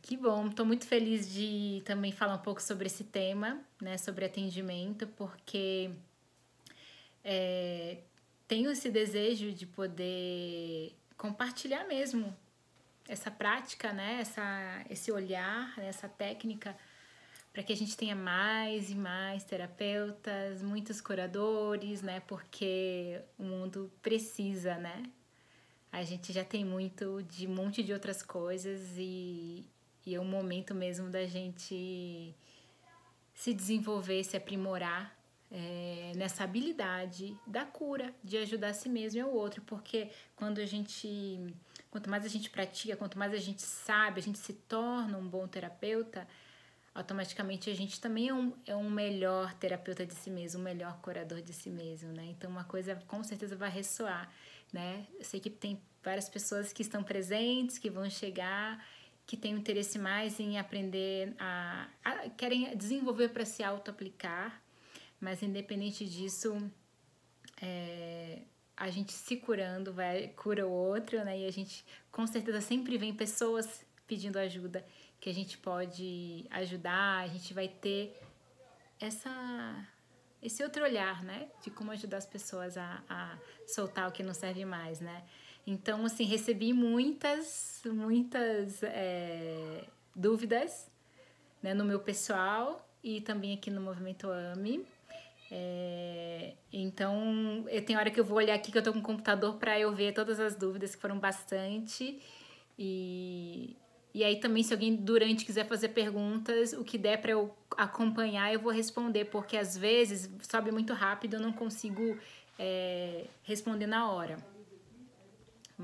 Que bom, estou muito feliz de também falar um pouco sobre esse tema, né, sobre atendimento, porque tenho esse desejo de poder compartilhar mesmo essa prática, né, esse olhar, né, essa técnica, para que a gente tenha mais e mais terapeutas, muitos curadores, né, porque o mundo precisa, né? A gente já tem muito de um monte de outras coisas e é o momento mesmo da gente se desenvolver, se aprimorar nessa habilidade da cura, de ajudar a si mesmo e ao outro, porque quanto mais a gente pratica, quanto mais a gente sabe, a gente se torna um bom terapeuta, automaticamente a gente também é um melhor terapeuta de si mesmo, um melhor curador de si mesmo, né? Então uma coisa com certeza vai ressoar, né? Eu sei que tem várias pessoas que estão presentes, que vão chegar, que têm um interesse mais em aprender querem desenvolver para se auto-aplicar, mas independente disso, a gente se curando cura o outro, né? E a gente com certeza sempre vem pessoas pedindo ajuda que a gente pode ajudar, a gente vai ter esse outro olhar, né? De como ajudar as pessoas a soltar o que não serve mais, né? Então, assim, recebi muitas dúvidas, né, no meu pessoal e também aqui no Movimento AME. Então, tem hora que eu vou olhar aqui que eu tô com o computador para eu ver todas as dúvidas, que foram bastante. E aí também, se alguém durante quiser fazer perguntas, o que der para eu acompanhar, eu vou responder, porque às vezes sobe muito rápido, eu não consigo responder na hora.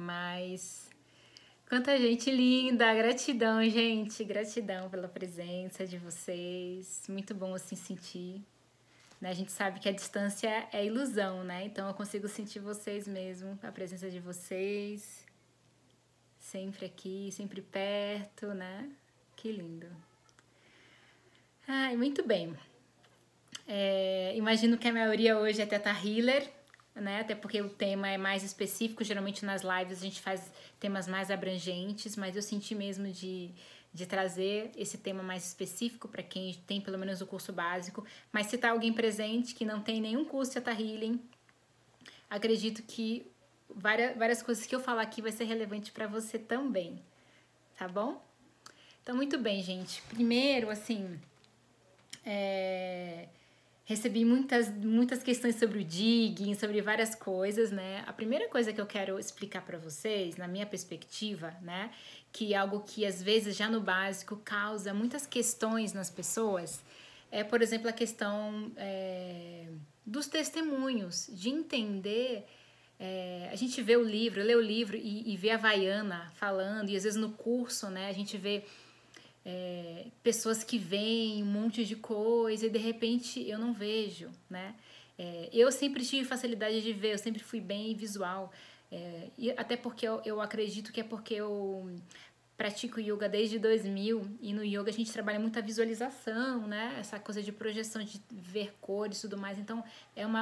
Mas quanta gente linda, gratidão, gente, gratidão pela presença de vocês, muito bom assim sentir. Né? A gente sabe que a distância é ilusão, né? Então eu consigo sentir vocês mesmo, a presença de vocês, sempre aqui, sempre perto, né? Que lindo. Ai, muito bem. Imagino que a maioria hoje é Teta Healer, né? Até porque o tema é mais específico. Geralmente nas lives a gente faz temas mais abrangentes, mas eu senti mesmo de trazer esse tema mais específico para quem tem pelo menos o curso básico. Mas se tá alguém presente que não tem nenhum curso de Teta Healing, acredito que várias coisas que eu falar aqui vai ser relevante para você também, tá bom? Então, muito bem, gente. Primeiro, assim, recebi muitas questões sobre o digging, sobre várias coisas, né? A primeira coisa que eu quero explicar para vocês, na minha perspectiva, né, que é algo que às vezes já no básico causa muitas questões nas pessoas, é, por exemplo, a questão dos testemunhos, de entender. A gente vê o livro, lê o livro e vê a Vaiana falando, e às vezes no curso, né, a gente vê pessoas que veem um monte de coisa e de repente eu não vejo, né? Eu sempre tive facilidade de ver, eu sempre fui bem visual. E até porque eu acredito que é porque eu pratico yoga desde 2000 e no yoga a gente trabalha muita visualização, né? Essa coisa de projeção, de ver cores e tudo mais. Então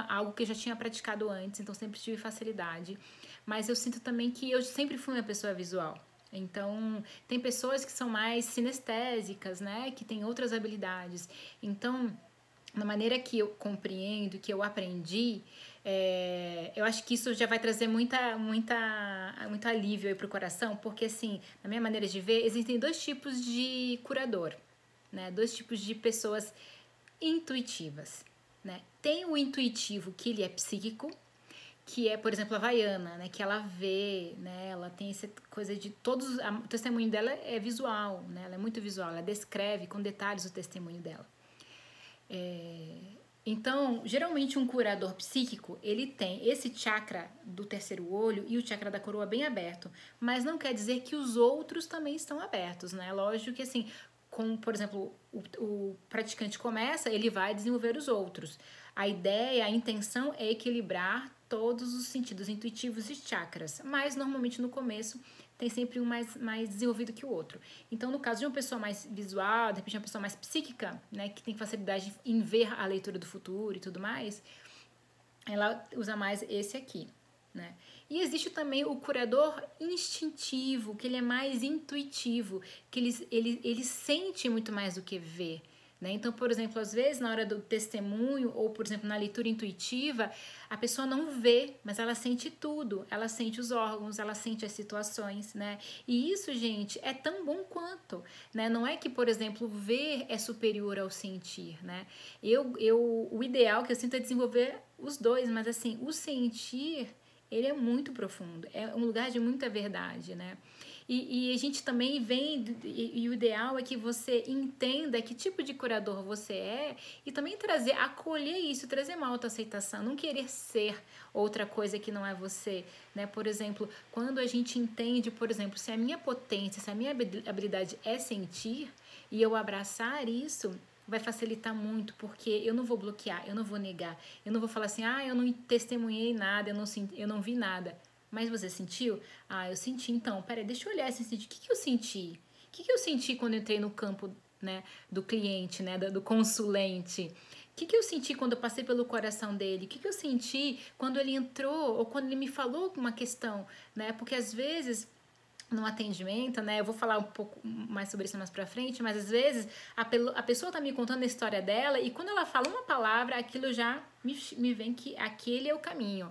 algo que eu já tinha praticado antes, então sempre tive facilidade. Mas eu sinto também que eu sempre fui uma pessoa visual. Então, tem pessoas que são mais sinestésicas, né? Que têm outras habilidades. Então, na maneira que eu compreendo, que eu aprendi, eu acho que isso já vai trazer muito alívio aí pro coração, porque assim, na minha maneira de ver, existem dois tipos de curador, né? Dois tipos de pessoas intuitivas, né? Tem o intuitivo, que ele é psíquico, que é, por exemplo, a Vaiana, né, que ela vê, né, ela tem essa coisa de o testemunho dela é visual, né, ela é muito visual, ela descreve com detalhes o testemunho dela. Então, geralmente um curador psíquico, ele tem esse chakra do terceiro olho e o chakra da coroa bem aberto, mas não quer dizer que os outros também estão abertos, né? Lógico que assim, por exemplo, o praticante começa, ele vai desenvolver os outros. A ideia, a intenção é equilibrar todos os sentidos intuitivos e chakras, mas normalmente no começo tem sempre um mais desenvolvido que o outro. Então, no caso de uma pessoa mais visual, de repente uma pessoa mais psíquica, né, que tem facilidade em ver a leitura do futuro e tudo mais, ela usa mais esse aqui, né? E existe também o curador instintivo, que ele é mais intuitivo, que ele sente muito mais do que vê, né? Então, por exemplo, às vezes na hora do testemunho ou, por exemplo, na leitura intuitiva, a pessoa não vê, mas ela sente tudo, ela sente os órgãos, ela sente as situações, né? E isso, gente, é tão bom quanto, né? Não é que, por exemplo, ver é superior ao sentir, né? O ideal que eu sinto é desenvolver os dois, mas assim, o sentir, ele é muito profundo, é um lugar de muita verdade, né? E a gente também vem, e o ideal é que você entenda que tipo de curador você é e também acolher isso, trazer uma autoaceitação, não querer ser outra coisa que não é você, né? Por exemplo, quando a gente entende, por exemplo, se a minha potência, se a minha habilidade é sentir e eu abraçar isso, vai facilitar muito, porque eu não vou bloquear, eu não vou negar, eu não vou falar assim, eu não testemunhei nada, eu não vi nada. Mas você sentiu? Eu senti. Então, peraí, deixa eu olhar esse sentido. O que eu senti? O que eu senti quando eu entrei no campo, né, do cliente, né, do consulente? O que eu senti quando eu passei pelo coração dele? O que eu senti quando ele entrou ou quando ele me falou uma questão, né? Porque às vezes no atendimento, né? Eu vou falar um pouco mais sobre isso mais pra frente, mas às vezes a pessoa tá me contando a história dela e quando ela fala uma palavra, aquilo já me vem que aquele é o caminho,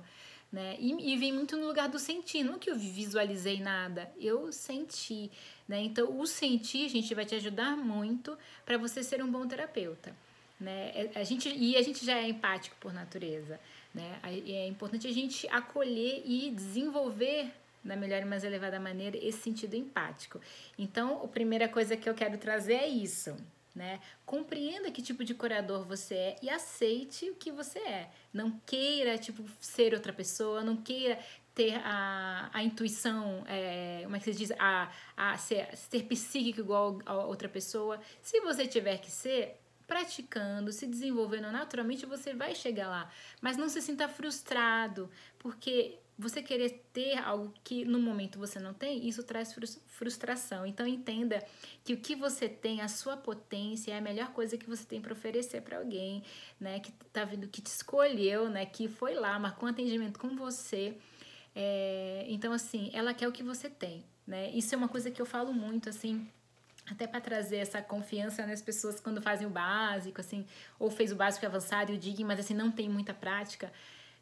né? E vem muito no lugar do sentir, não que eu visualizei nada, eu senti, né? Então, o sentir, gente, vai te ajudar muito para você ser um bom terapeuta, né? A gente já é empático por natureza, né? É importante a gente acolher e desenvolver da melhor e mais elevada maneira esse sentido empático. Então, a primeira coisa que eu quero trazer é isso, né? Compreenda que tipo de curador você é e aceite o que você é. Não queira, ser outra pessoa, não queira ter a intuição, como é que se diz? Ser psíquico igual a outra pessoa. Se você tiver que ser, praticando, se desenvolvendo naturalmente, você vai chegar lá. Mas não se sinta frustrado, porque você querer ter algo que no momento você não tem, isso traz frustração. Então entenda que o que você tem, a sua potência, é a melhor coisa que você tem para oferecer para alguém, né? Que tá vindo, que te escolheu, né? Que foi lá, marcou um atendimento com você. Então, assim, ela quer o que você tem, né? Isso é uma coisa que eu falo muito, assim, até para trazer essa confiança nas pessoas quando fazem o básico, assim, ou fez o básico avançado e o DIG, mas assim, não tem muita prática,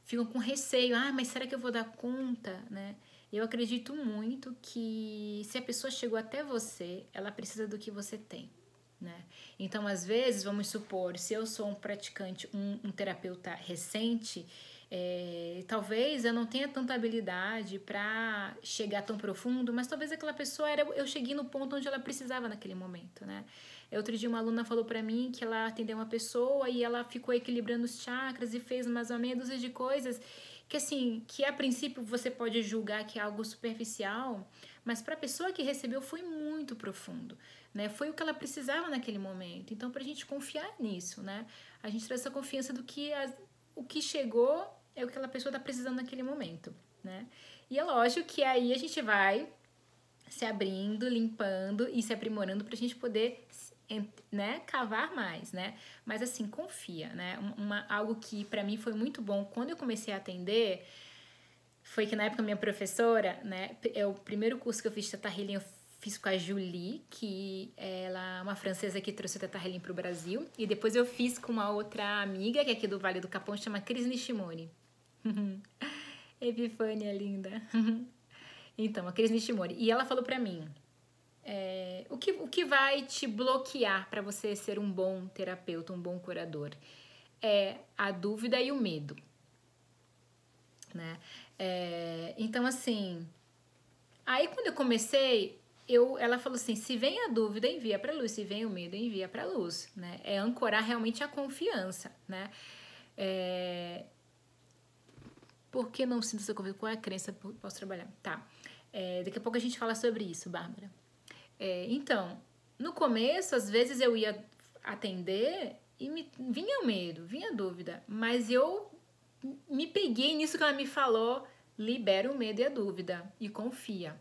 ficam com receio, mas será que eu vou dar conta, né? Eu acredito muito que se a pessoa chegou até você, ela precisa do que você tem, né? Então, às vezes, vamos supor, se eu sou um praticante, um terapeuta recente, talvez eu não tenha tanta habilidade para chegar tão profundo, mas talvez aquela pessoa eu cheguei no ponto onde ela precisava naquele momento, né? Outro dia uma aluna falou para mim que ela atendeu uma pessoa e ela ficou equilibrando os chakras e fez mais ou menos de coisas que assim, que a princípio você pode julgar que é algo superficial, mas para a pessoa que recebeu foi muito profundo, né? Foi o que ela precisava naquele momento. Então, para a gente confiar nisso, né? A gente traz essa confiança do que o que chegou é o que aquela pessoa está precisando naquele momento, né? E é lógico que aí a gente vai se abrindo, limpando e se aprimorando para a gente poder, né, cavar mais, né? Mas assim, confia, né? Algo que para mim foi muito bom quando eu comecei a atender foi que na época minha professora, né, o primeiro curso que eu fiz de Teta Healing eu fiz com a Julie, que ela é uma francesa que trouxe o Teta Healing para o Brasil, e depois eu fiz com uma outra amiga que é aqui do Vale do Capão, chama Cris Nishimori. Epifânia linda. Então, a Cris Nishimori. E ela falou pra mim, o que vai te bloquear para você ser um bom terapeuta, um bom curador? É a dúvida e o medo, né? Então, assim, aí quando eu comecei, ela falou assim, se vem a dúvida, envia pra luz, se vem o medo, envia pra luz, né? É ancorar realmente a confiança, né? Por que não sinto essa confiança? Qual é a crença que posso trabalhar? Tá. Daqui a pouco a gente fala sobre isso, Bárbara. Então, no começo, às vezes eu ia atender e vinha o medo, vinha a dúvida, mas eu me peguei nisso que ela me falou, libera o medo e a dúvida e confia.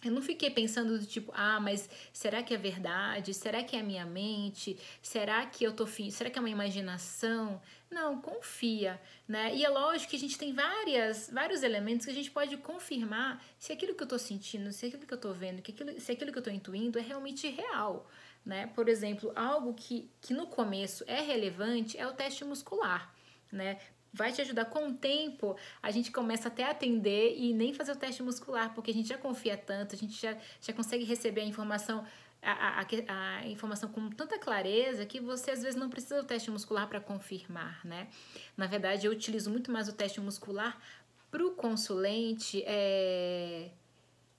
Eu não fiquei pensando do tipo, mas será que é verdade? Será que é a minha mente? Será que eu tô será que é uma imaginação? Não, confia, né? E é lógico que a gente tem vários elementos que a gente pode confirmar se aquilo que eu tô sentindo, se aquilo que eu tô vendo, se aquilo que eu tô intuindo é realmente real, né? Por exemplo, algo que no começo é relevante é o teste muscular, né? Vai te ajudar com o tempo, a gente começa até a atender e nem fazer o teste muscular, porque a gente já confia tanto, a gente já consegue receber a informação, a informação com tanta clareza que você às vezes não precisa do teste muscular para confirmar, né? Na verdade, eu utilizo muito mais o teste muscular para o consulente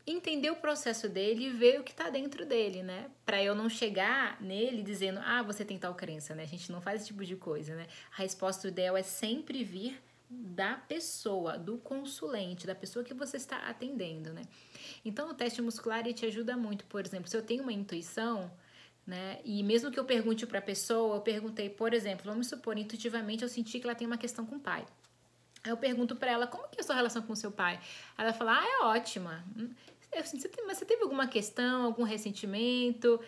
entender o processo dele e ver o que tá dentro dele, né? Pra eu não chegar nele dizendo, você tem tal crença, né? A gente não faz esse tipo de coisa, né? A resposta ideal é sempre vir da pessoa, do consulente, da pessoa que você está atendendo, né? Então, o teste muscular, ele te ajuda muito. Por exemplo, se eu tenho uma intuição, né? E mesmo que eu pergunte pra pessoa, eu perguntei, por exemplo, vamos supor, intuitivamente eu senti que ela tem uma questão com o pai. Aí eu pergunto pra ela, como que é a sua relação com o seu pai? Ela fala, é ótima. Mas você teve alguma questão, algum ressentimento?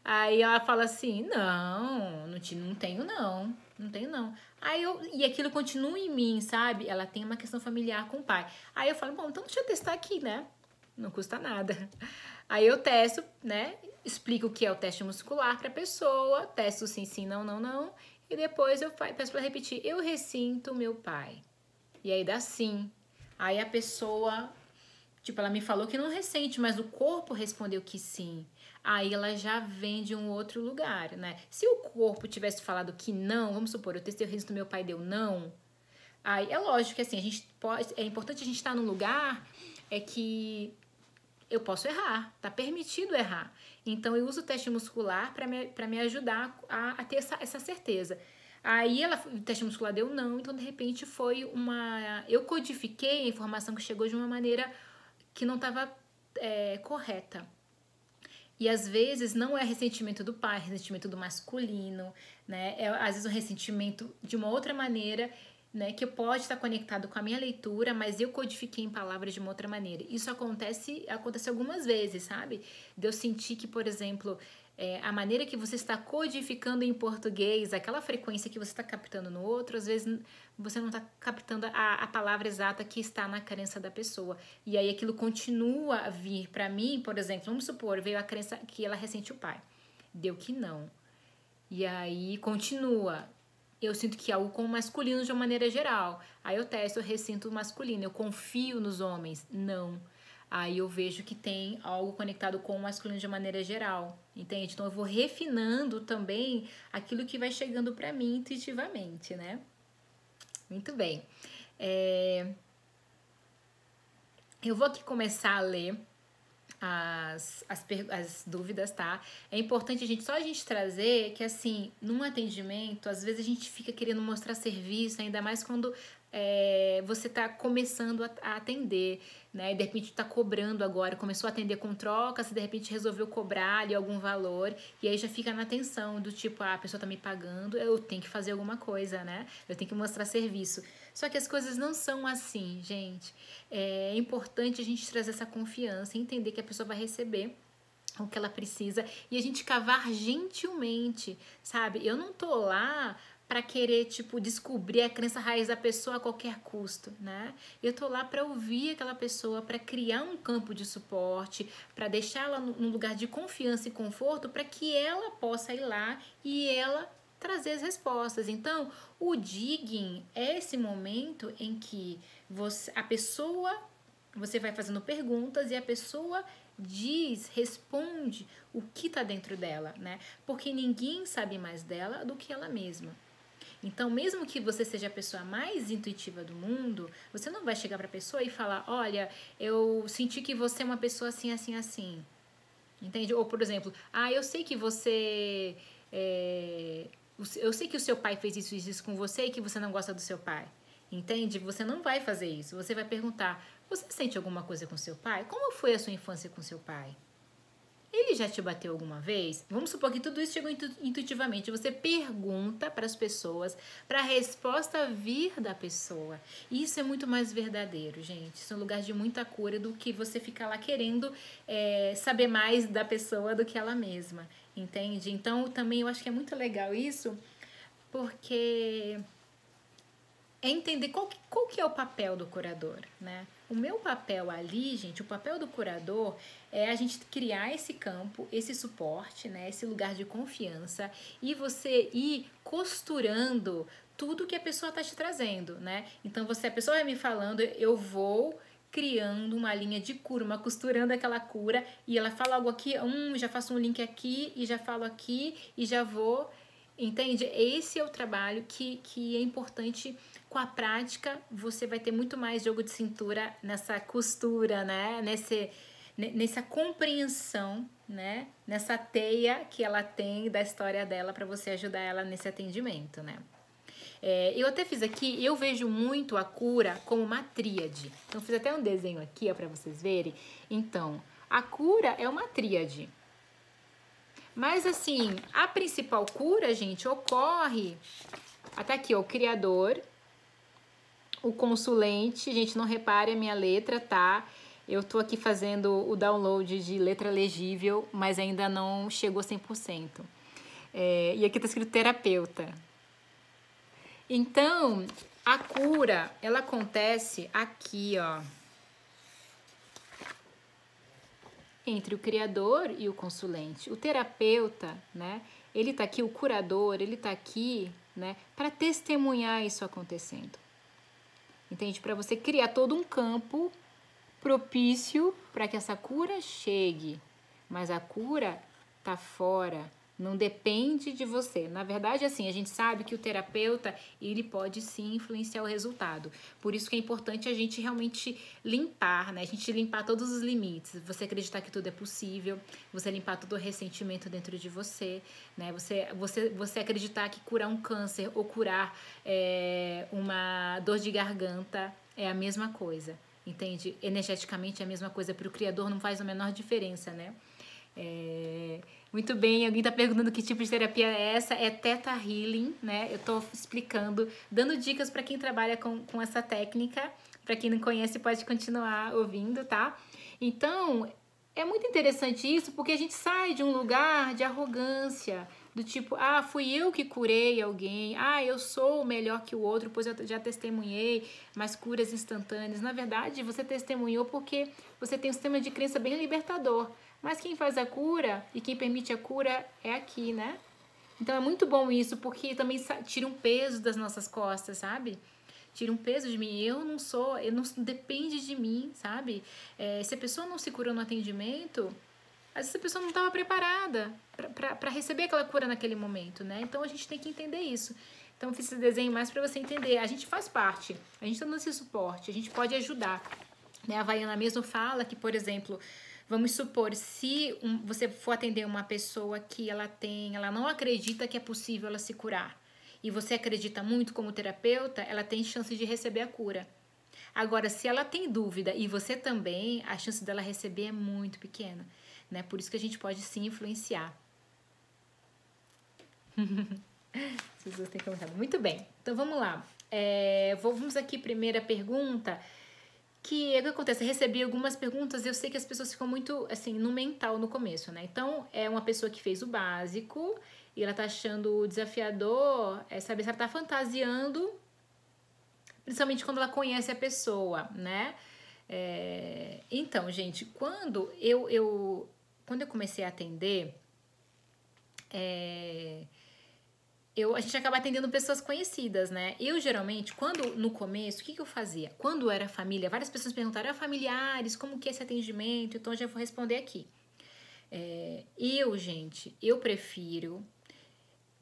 Aí ela fala assim, não tenho não, não tenho não. E aquilo continua em mim, sabe? Ela tem uma questão familiar com o pai. Aí eu falo, bom, então deixa eu testar aqui, né? Não custa nada. Aí eu testo, né? Explico o que é o teste muscular pra pessoa, testo sim, sim, não, não, não. E depois eu peço pra repetir, eu ressinto meu pai. E aí dá sim. Aí a pessoa, tipo, ela me falou que não ressente, mas o corpo respondeu que sim. Aí ela já vem de um outro lugar, né? Se o corpo tivesse falado que não, vamos supor, eu testei o registro do meu pai, deu não. Aí é lógico que assim, é importante a gente estar num lugar que eu posso errar, tá permitido errar. Então eu uso o teste muscular para me ajudar a ter essa certeza. Aí o teste muscular deu não, então de repente foi eu codifiquei a informação que chegou de uma maneira que não estava correta. E às vezes não é ressentimento do pai, é ressentimento do masculino, né? Às vezes um ressentimento de uma outra maneira, né? Que pode estar conectado com a minha leitura, mas eu codifiquei em palavras de uma outra maneira. Isso acontece algumas vezes, sabe? De eu sentir que, por exemplo, a maneira que você está codificando em português, aquela frequência que você está captando no outro, às vezes você não está captando a palavra exata que está na crença da pessoa. E aí aquilo continua a vir para mim, por exemplo, vamos supor, veio a crença que ela ressente o pai. Deu que não. E aí continua. Eu sinto que é algo com o masculino de uma maneira geral. Aí eu testo, eu ressinto o masculino. Eu confio nos homens. Não. Aí eu vejo que tem algo conectado com o masculino de maneira geral, entende? Então eu vou refinando também aquilo que vai chegando para mim intuitivamente, né? Muito bem. Eu vou aqui começar a ler as dúvidas, tá? É importante só a gente trazer que, assim, num atendimento, às vezes a gente fica querendo mostrar serviço, ainda mais quando você tá começando a atender, né? E de repente tá cobrando agora, começou a atender com troca, se de repente resolveu cobrar ali algum valor, e aí já fica na tensão do tipo, a pessoa tá me pagando, eu tenho que fazer alguma coisa, né? Eu tenho que mostrar serviço. Só que as coisas não são assim, gente. É importante a gente trazer essa confiança, entender que a pessoa vai receber o que ela precisa e a gente cavar gentilmente, sabe? Eu não tô lá para querer, tipo, descobrir a crença raiz da pessoa a qualquer custo, né? Eu tô lá para ouvir aquela pessoa, para criar um campo de suporte, para deixá-la num lugar de confiança e conforto, para que ela possa ir lá e ela trazer as respostas. Então, o digging é esse momento em que você vai fazendo perguntas e a pessoa responde o que está dentro dela, né? Porque ninguém sabe mais dela do que ela mesma. Então, mesmo que você seja a pessoa mais intuitiva do mundo, você não vai chegar para a pessoa e falar, olha, eu senti que você é uma pessoa assim, assim, assim. Entende? Ou, por exemplo, eu sei que você... eu sei que o seu pai fez isso com você e que você não gosta do seu pai. Entende? Você não vai fazer isso. Você vai perguntar, você sente alguma coisa com seu pai? Como foi a sua infância com seu pai? ele já te bateu alguma vez? Vamos supor que tudo isso chegou intuitivamente. Você pergunta para as pessoas, para a resposta vir da pessoa. Isso é muito mais verdadeiro, gente. Isso é um lugar de muita cura do que você ficar lá querendo saber mais da pessoa do que ela mesma, entende? Então, também eu acho que é muito legal isso, porque é entender qual que é o papel do curador, né? O meu papel ali, gente, o papel do curador é a gente criar esse campo, esse suporte, né? Esse lugar de confiança e você ir costurando tudo que a pessoa tá te trazendo, né? Então, a pessoa vai me falando, eu vou criando uma linha de cura, uma costurando aquela cura, e ela fala algo aqui, já faço um link aqui, e já falo aqui, e já vou, entende? Esse é o trabalho que é importante. Com a prática, você vai ter muito mais jogo de cintura nessa costura, né? Nessa compreensão, né? Nessa teia que ela tem da história dela para você ajudar ela nesse atendimento, né? Eu até fiz aqui, eu vejo muito a cura como uma tríade. Então, fiz até um desenho aqui, ó, para vocês verem. Então, a cura é uma tríade. Mas, assim, a principal cura, gente, ocorre... Até aqui, ó, o criador... O consulente, gente, não repare a minha letra, tá? Eu tô aqui fazendo o download de letra legível, mas ainda não chegou 100%. E aqui tá escrito terapeuta. Então, a cura, ela acontece aqui, ó. Entre o criador e o consulente. O terapeuta, né? Ele tá aqui, o curador, ele tá aqui, né? Para testemunhar isso acontecendo. Entende? Para você criar todo um campo propício para que essa cura chegue. Mas a cura tá fora, não depende de você. Na verdade, assim, a gente sabe que o terapeuta, ele pode sim influenciar o resultado. Por isso que é importante a gente realmente limpar, né? A gente limpar todos os limites. Você acreditar que tudo é possível, você limpar todo o ressentimento dentro de você, né? Você acreditar que curar um câncer ou curar uma dor de garganta é a mesma coisa, entende? Energeticamente é a mesma coisa. Para o Criador não faz a menor diferença, né? Muito bem, alguém está perguntando que tipo de terapia é essa? É Theta Healing, né? Eu estou explicando, dando dicas para quem trabalha com essa técnica. Para quem não conhece, pode continuar ouvindo, tá? Então, é muito interessante isso, porque a gente sai de um lugar de arrogância, do tipo, fui eu que curei alguém, eu sou melhor que o outro, pois eu já testemunhei mais curas instantâneas. Na verdade, você testemunhou porque você tem um sistema de crença bem libertador. Mas quem faz a cura e quem permite a cura é aqui, né? Então é muito bom isso, porque também tira um peso das nossas costas, sabe? Tira um peso de mim. Eu não depende de mim, sabe? Se a pessoa não se curou no atendimento, às vezes a pessoa não estava preparada para receber aquela cura naquele momento, né? Então a gente tem que entender isso. Então eu fiz esse desenho mais para você entender. A gente faz parte, a gente está dando esse suporte, a gente pode ajudar. Né? A Havaiana mesmo fala que, por exemplo, vamos supor, se você for atender uma pessoa que ela não acredita que é possível ela se curar, e você acredita muito como terapeuta, ela tem chance de receber a cura. Agora, se ela tem dúvida e você também, a chance dela receber é muito pequena, né? Por isso que a gente pode sim influenciar. As pessoas têm comentado. Muito bem, então vamos lá. Vamos aqui, primeira pergunta. O que acontece? Eu recebi algumas perguntas, eu sei que as pessoas ficam muito, assim, no mental no começo, né? Então, é uma pessoa que fez o básico e ela tá achando desafiador saber se ela tá fantasiando, principalmente quando ela conhece a pessoa, né? Então, gente, quando eu comecei a atender, a gente acaba atendendo pessoas conhecidas, né? Eu, geralmente, no começo, o que eu fazia? Quando era família, várias pessoas perguntaram, familiares, como que é esse atendimento? Então, eu já vou responder aqui. Gente, eu prefiro...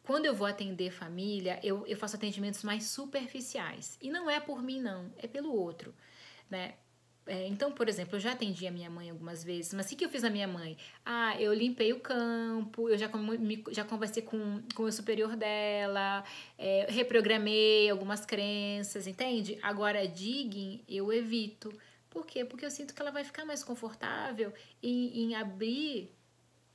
Quando eu vou atender família, eu faço atendimentos mais superficiais. E não é por mim, não. É pelo outro, né? Então, por exemplo, eu já atendi a minha mãe algumas vezes, mas o que eu fiz a minha mãe? Eu limpei o campo, eu já conversei com o superior dela, reprogramei algumas crenças, entende? Agora, digging, eu evito. Por quê? Porque eu sinto que ela vai ficar mais confortável em abrir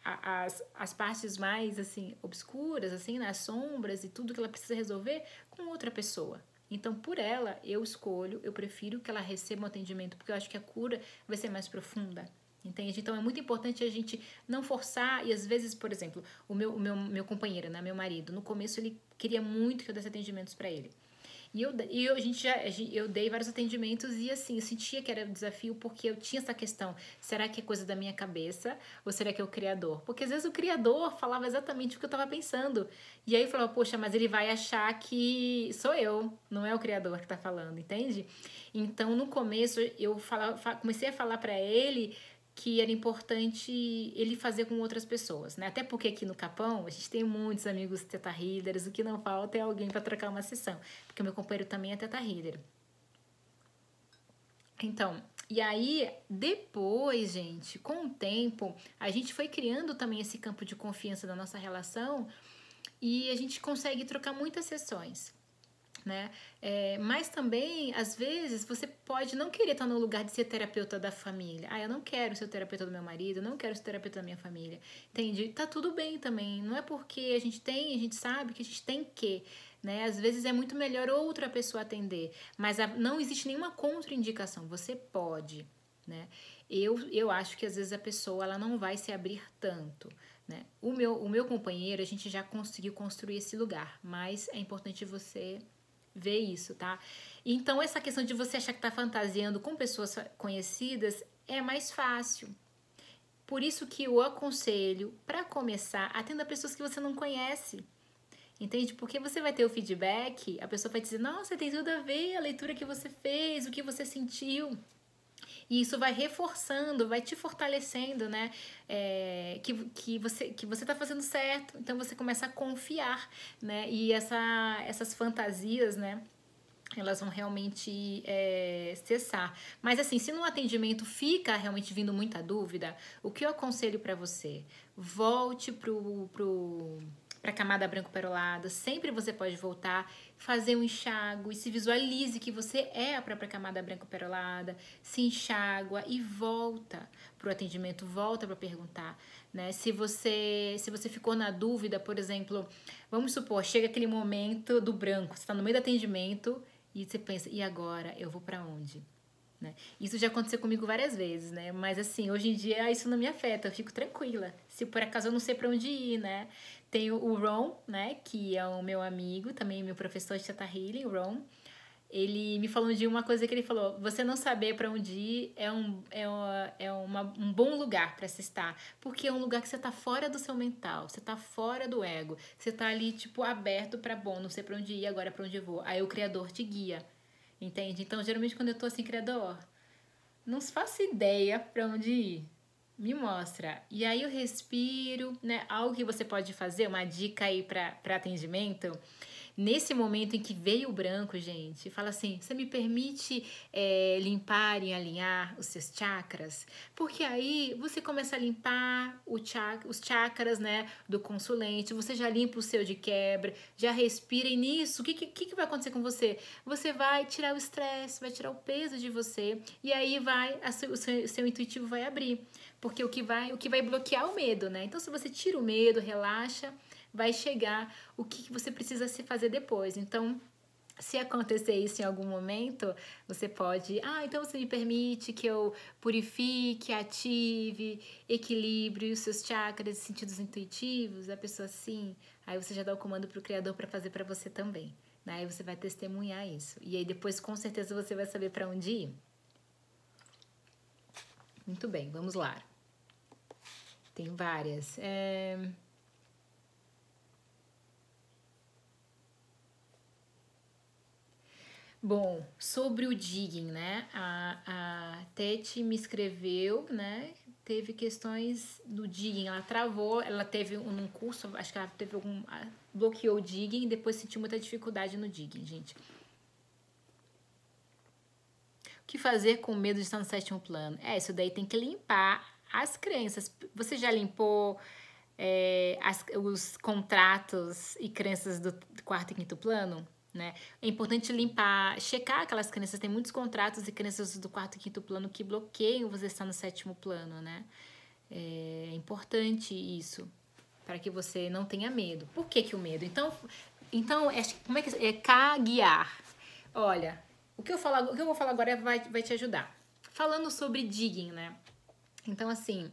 as partes mais, assim, obscuras, assim, nas sombras e tudo que ela precisa resolver com outra pessoa. Então, por ela, eu prefiro que ela receba um atendimento, porque eu acho que a cura vai ser mais profunda. Entende? Então, é muito importante a gente não forçar, e às vezes, por exemplo, meu companheiro, né, meu marido, no começo ele queria muito que eu desse atendimentos para ele. Eu dei vários atendimentos e assim, eu sentia que era um desafio porque eu tinha essa questão, será que é coisa da minha cabeça ou será que é o criador? Porque às vezes o criador falava exatamente o que eu estava pensando. E aí eu falava, poxa, mas ele vai achar que sou eu, não é o criador que está falando, entende? Então no começo comecei a falar para ele que era importante ele fazer com outras pessoas, né? Até porque aqui no Capão a gente tem muitos amigos teta healers, o que não falta é alguém para trocar uma sessão, porque o meu companheiro também é teta healer. Então, e aí depois, gente, com o tempo, a gente foi criando também esse campo de confiança da nossa relação e a gente consegue trocar muitas sessões. Né? Mas também, às vezes, você pode não querer estar no lugar de ser terapeuta da família. Ah, eu não quero ser o terapeuta do meu marido, eu não quero ser o terapeuta da minha família. Entende? Tá tudo bem também. Não é porque a gente sabe que a gente tem que, né? Às vezes é muito melhor outra pessoa atender, mas não existe nenhuma contraindicação. Você pode, né? Eu acho que às vezes a pessoa ela não vai se abrir tanto. Né? O meu companheiro, a gente já conseguiu construir esse lugar, mas é importante você ver isso, tá? Então, essa questão de você achar que tá fantasiando com pessoas conhecidas é mais fácil. Por isso que eu aconselho, para começar, atenda pessoas que você não conhece. Entende? Porque você vai ter o feedback, a pessoa vai dizer, nossa, tem tudo a ver a leitura que você fez, o que você sentiu. E isso vai reforçando, vai te fortalecendo, né? Que você tá fazendo certo. Então você começa a confiar, né? E essas fantasias, né? Elas vão realmente cessar. Mas assim, se no atendimento fica realmente vindo muita dúvida, o que eu aconselho para você? Volte para a camada branco perolada, sempre você pode voltar, fazer um enxágue e se visualize que você é a própria camada branco perolada, se enxágua e volta para o atendimento, volta para perguntar, né? Se você ficou na dúvida, por exemplo, vamos supor, chega aquele momento do branco, você está no meio do atendimento e você pensa, e agora eu vou para onde? Né? Isso já aconteceu comigo várias vezes, né? Mas assim, hoje em dia isso não me afeta, eu fico tranquila. Se por acaso eu não sei para onde ir, né? Tem o Ron, né? Que é o meu amigo, também meu professor de Theta Healing, o Ron. Ele me falou de uma coisa que ele falou: você não saber para onde ir um bom lugar para se estar, porque é um lugar que você tá fora do seu mental, você tá fora do ego, você tá ali, tipo, aberto para bom, não sei para onde ir, agora para onde eu vou. Aí o Criador te guia. Entende? Então, geralmente, quando eu tô assim, criador, não faço ideia pra onde ir. Me mostra. E aí eu respiro, né? Algo que você pode fazer, uma dica aí pra atendimento. Nesse momento em que veio o branco, gente, fala assim, você me permite limpar e alinhar os seus chakras? Porque aí você começa a limpar os chakras, né, do consulente, você já limpa o seu de quebra, já respira e nisso, o que vai acontecer com você? Você vai tirar o estresse, vai tirar o peso de você e aí o seu intuitivo vai abrir, porque o que vai bloquear o medo, né? Então se você tira o medo, relaxa, vai chegar o que você precisa se fazer depois. Então, se acontecer isso em algum momento, você pode... então você me permite que eu purifique, ative, equilibre os seus chakras e sentidos intuitivos? A pessoa sim. Aí você já dá o comando para o Criador para fazer para você também. Né? Aí você vai testemunhar isso. E aí depois, com certeza, você vai saber para onde ir. Muito bem, vamos lá. Tem várias. Bom, sobre o digging, né? A Tete me escreveu, né? Teve questões do digging, ela travou, ela teve um curso, acho que ela teve bloqueou o digging e depois sentiu muita dificuldade no digging, gente. O que fazer com medo de estar no sétimo plano? Isso daí tem que limpar as crenças. Você já limpou os contratos e crenças do quarto e quinto plano? Né? É importante limpar, checar aquelas crenças. Tem muitos contratos e crenças do quarto e quinto plano que bloqueiam você estar no sétimo plano, né? É importante isso, para que você não tenha medo. Por que que o medo? Então como é que é caguear? Olha, o que eu vou falar agora vai te ajudar. Falando sobre digging, né? Então, assim,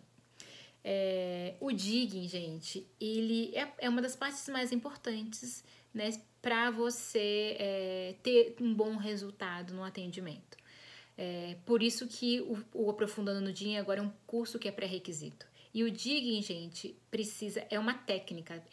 o digging, gente, ele é uma das partes mais importantes, né, para você ter um bom resultado no atendimento. Por isso que o Aprofundando no Digging agora é um curso que é pré-requisito. E o digging, gente, é uma técnica,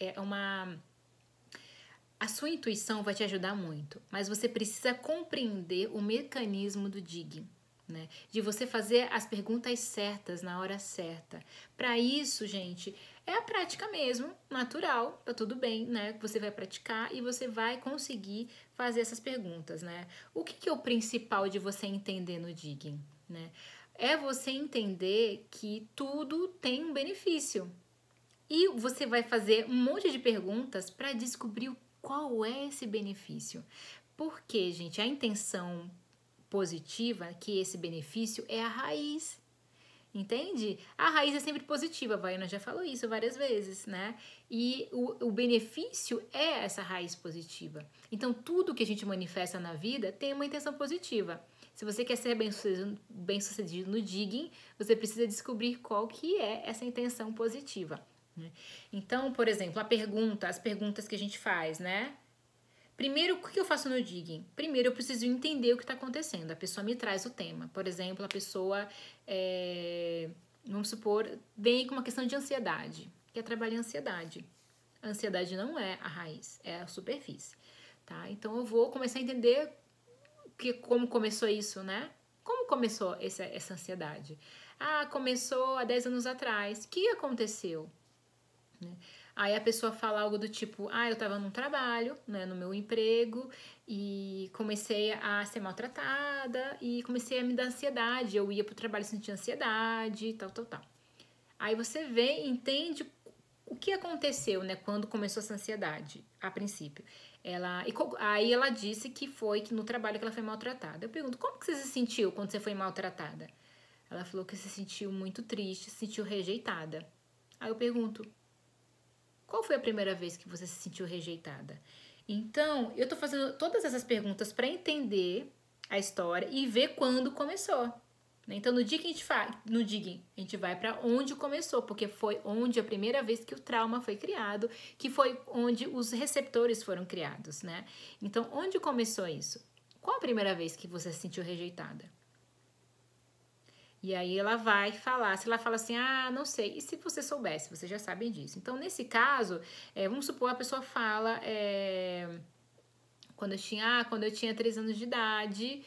a sua intuição vai te ajudar muito, mas você precisa compreender o mecanismo do digging, né? De você fazer as perguntas certas na hora certa. Para isso, gente, é a prática mesmo, natural, tá tudo bem, né? Você vai praticar e você vai conseguir fazer essas perguntas, né? O que é o principal de você entender no digging, né? É você entender que tudo tem um benefício. E você vai fazer um monte de perguntas para descobrir qual é esse benefício. Porque, gente, a intenção positiva, que esse benefício é a raiz. Entende? A raiz é sempre positiva, a Vaiana já falou isso várias vezes, né? E o benefício é essa raiz positiva. Então, tudo que a gente manifesta na vida tem uma intenção positiva. Se você quer ser bem-sucedido no digging, você precisa descobrir qual que é essa intenção positiva. Então, por exemplo, as perguntas que a gente faz, né? Primeiro, o que eu faço no digging? Primeiro, eu preciso entender o que está acontecendo. A pessoa me traz o tema. Por exemplo, a pessoa, vamos supor, vem com uma questão de ansiedade. Quer trabalhar a ansiedade. A ansiedade não é a raiz, é a superfície. Tá? Então, eu vou começar a entender como começou isso, né? Como começou essa ansiedade? Começou há 10 anos atrás. O que aconteceu? Né? Aí a pessoa fala algo do tipo, eu tava num trabalho, né, no meu emprego, e comecei a ser maltratada, e comecei a me dar ansiedade, eu ia pro trabalho e sentia ansiedade, tal. Aí você vê, entende o que aconteceu, né, quando começou essa ansiedade, a princípio. Aí ela disse que no trabalho que ela foi maltratada. Eu pergunto, como que você se sentiu quando você foi maltratada? Ela falou que se sentiu muito triste, se sentiu rejeitada. Aí eu pergunto, qual foi a primeira vez que você se sentiu rejeitada? Então, eu tô fazendo todas essas perguntas para entender a história e ver quando começou. Então, no digging a gente vai para onde começou, porque foi onde a primeira vez que o trauma foi criado, que foi onde os receptores foram criados, né? Então, onde começou isso? Qual a primeira vez que você se sentiu rejeitada? E aí ela vai falar, se ela fala assim, não sei, e se você soubesse, vocês já sabem disso. Então, nesse caso, vamos supor, a pessoa fala, quando eu tinha 3 anos de idade,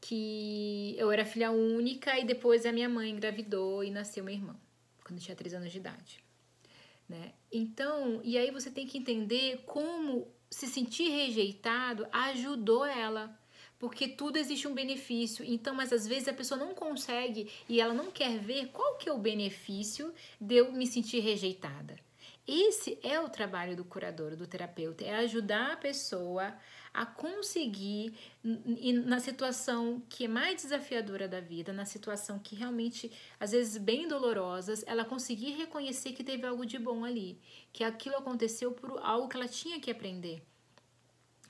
que eu era filha única e depois a minha mãe engravidou e nasceu meu irmão, quando eu tinha 3 anos de idade. Né? Então, e aí você tem que entender como se sentir rejeitado ajudou ela. Porque tudo existe um benefício, então, mas às vezes a pessoa não consegue e ela não quer ver qual que é o benefício de eu me sentir rejeitada. Esse é o trabalho do curador, do terapeuta, é ajudar a pessoa a conseguir, na situação que é mais desafiadora da vida, na situação que realmente, às vezes, bem dolorosas, ela conseguir reconhecer que teve algo de bom ali, que aquilo aconteceu por algo que ela tinha que aprender.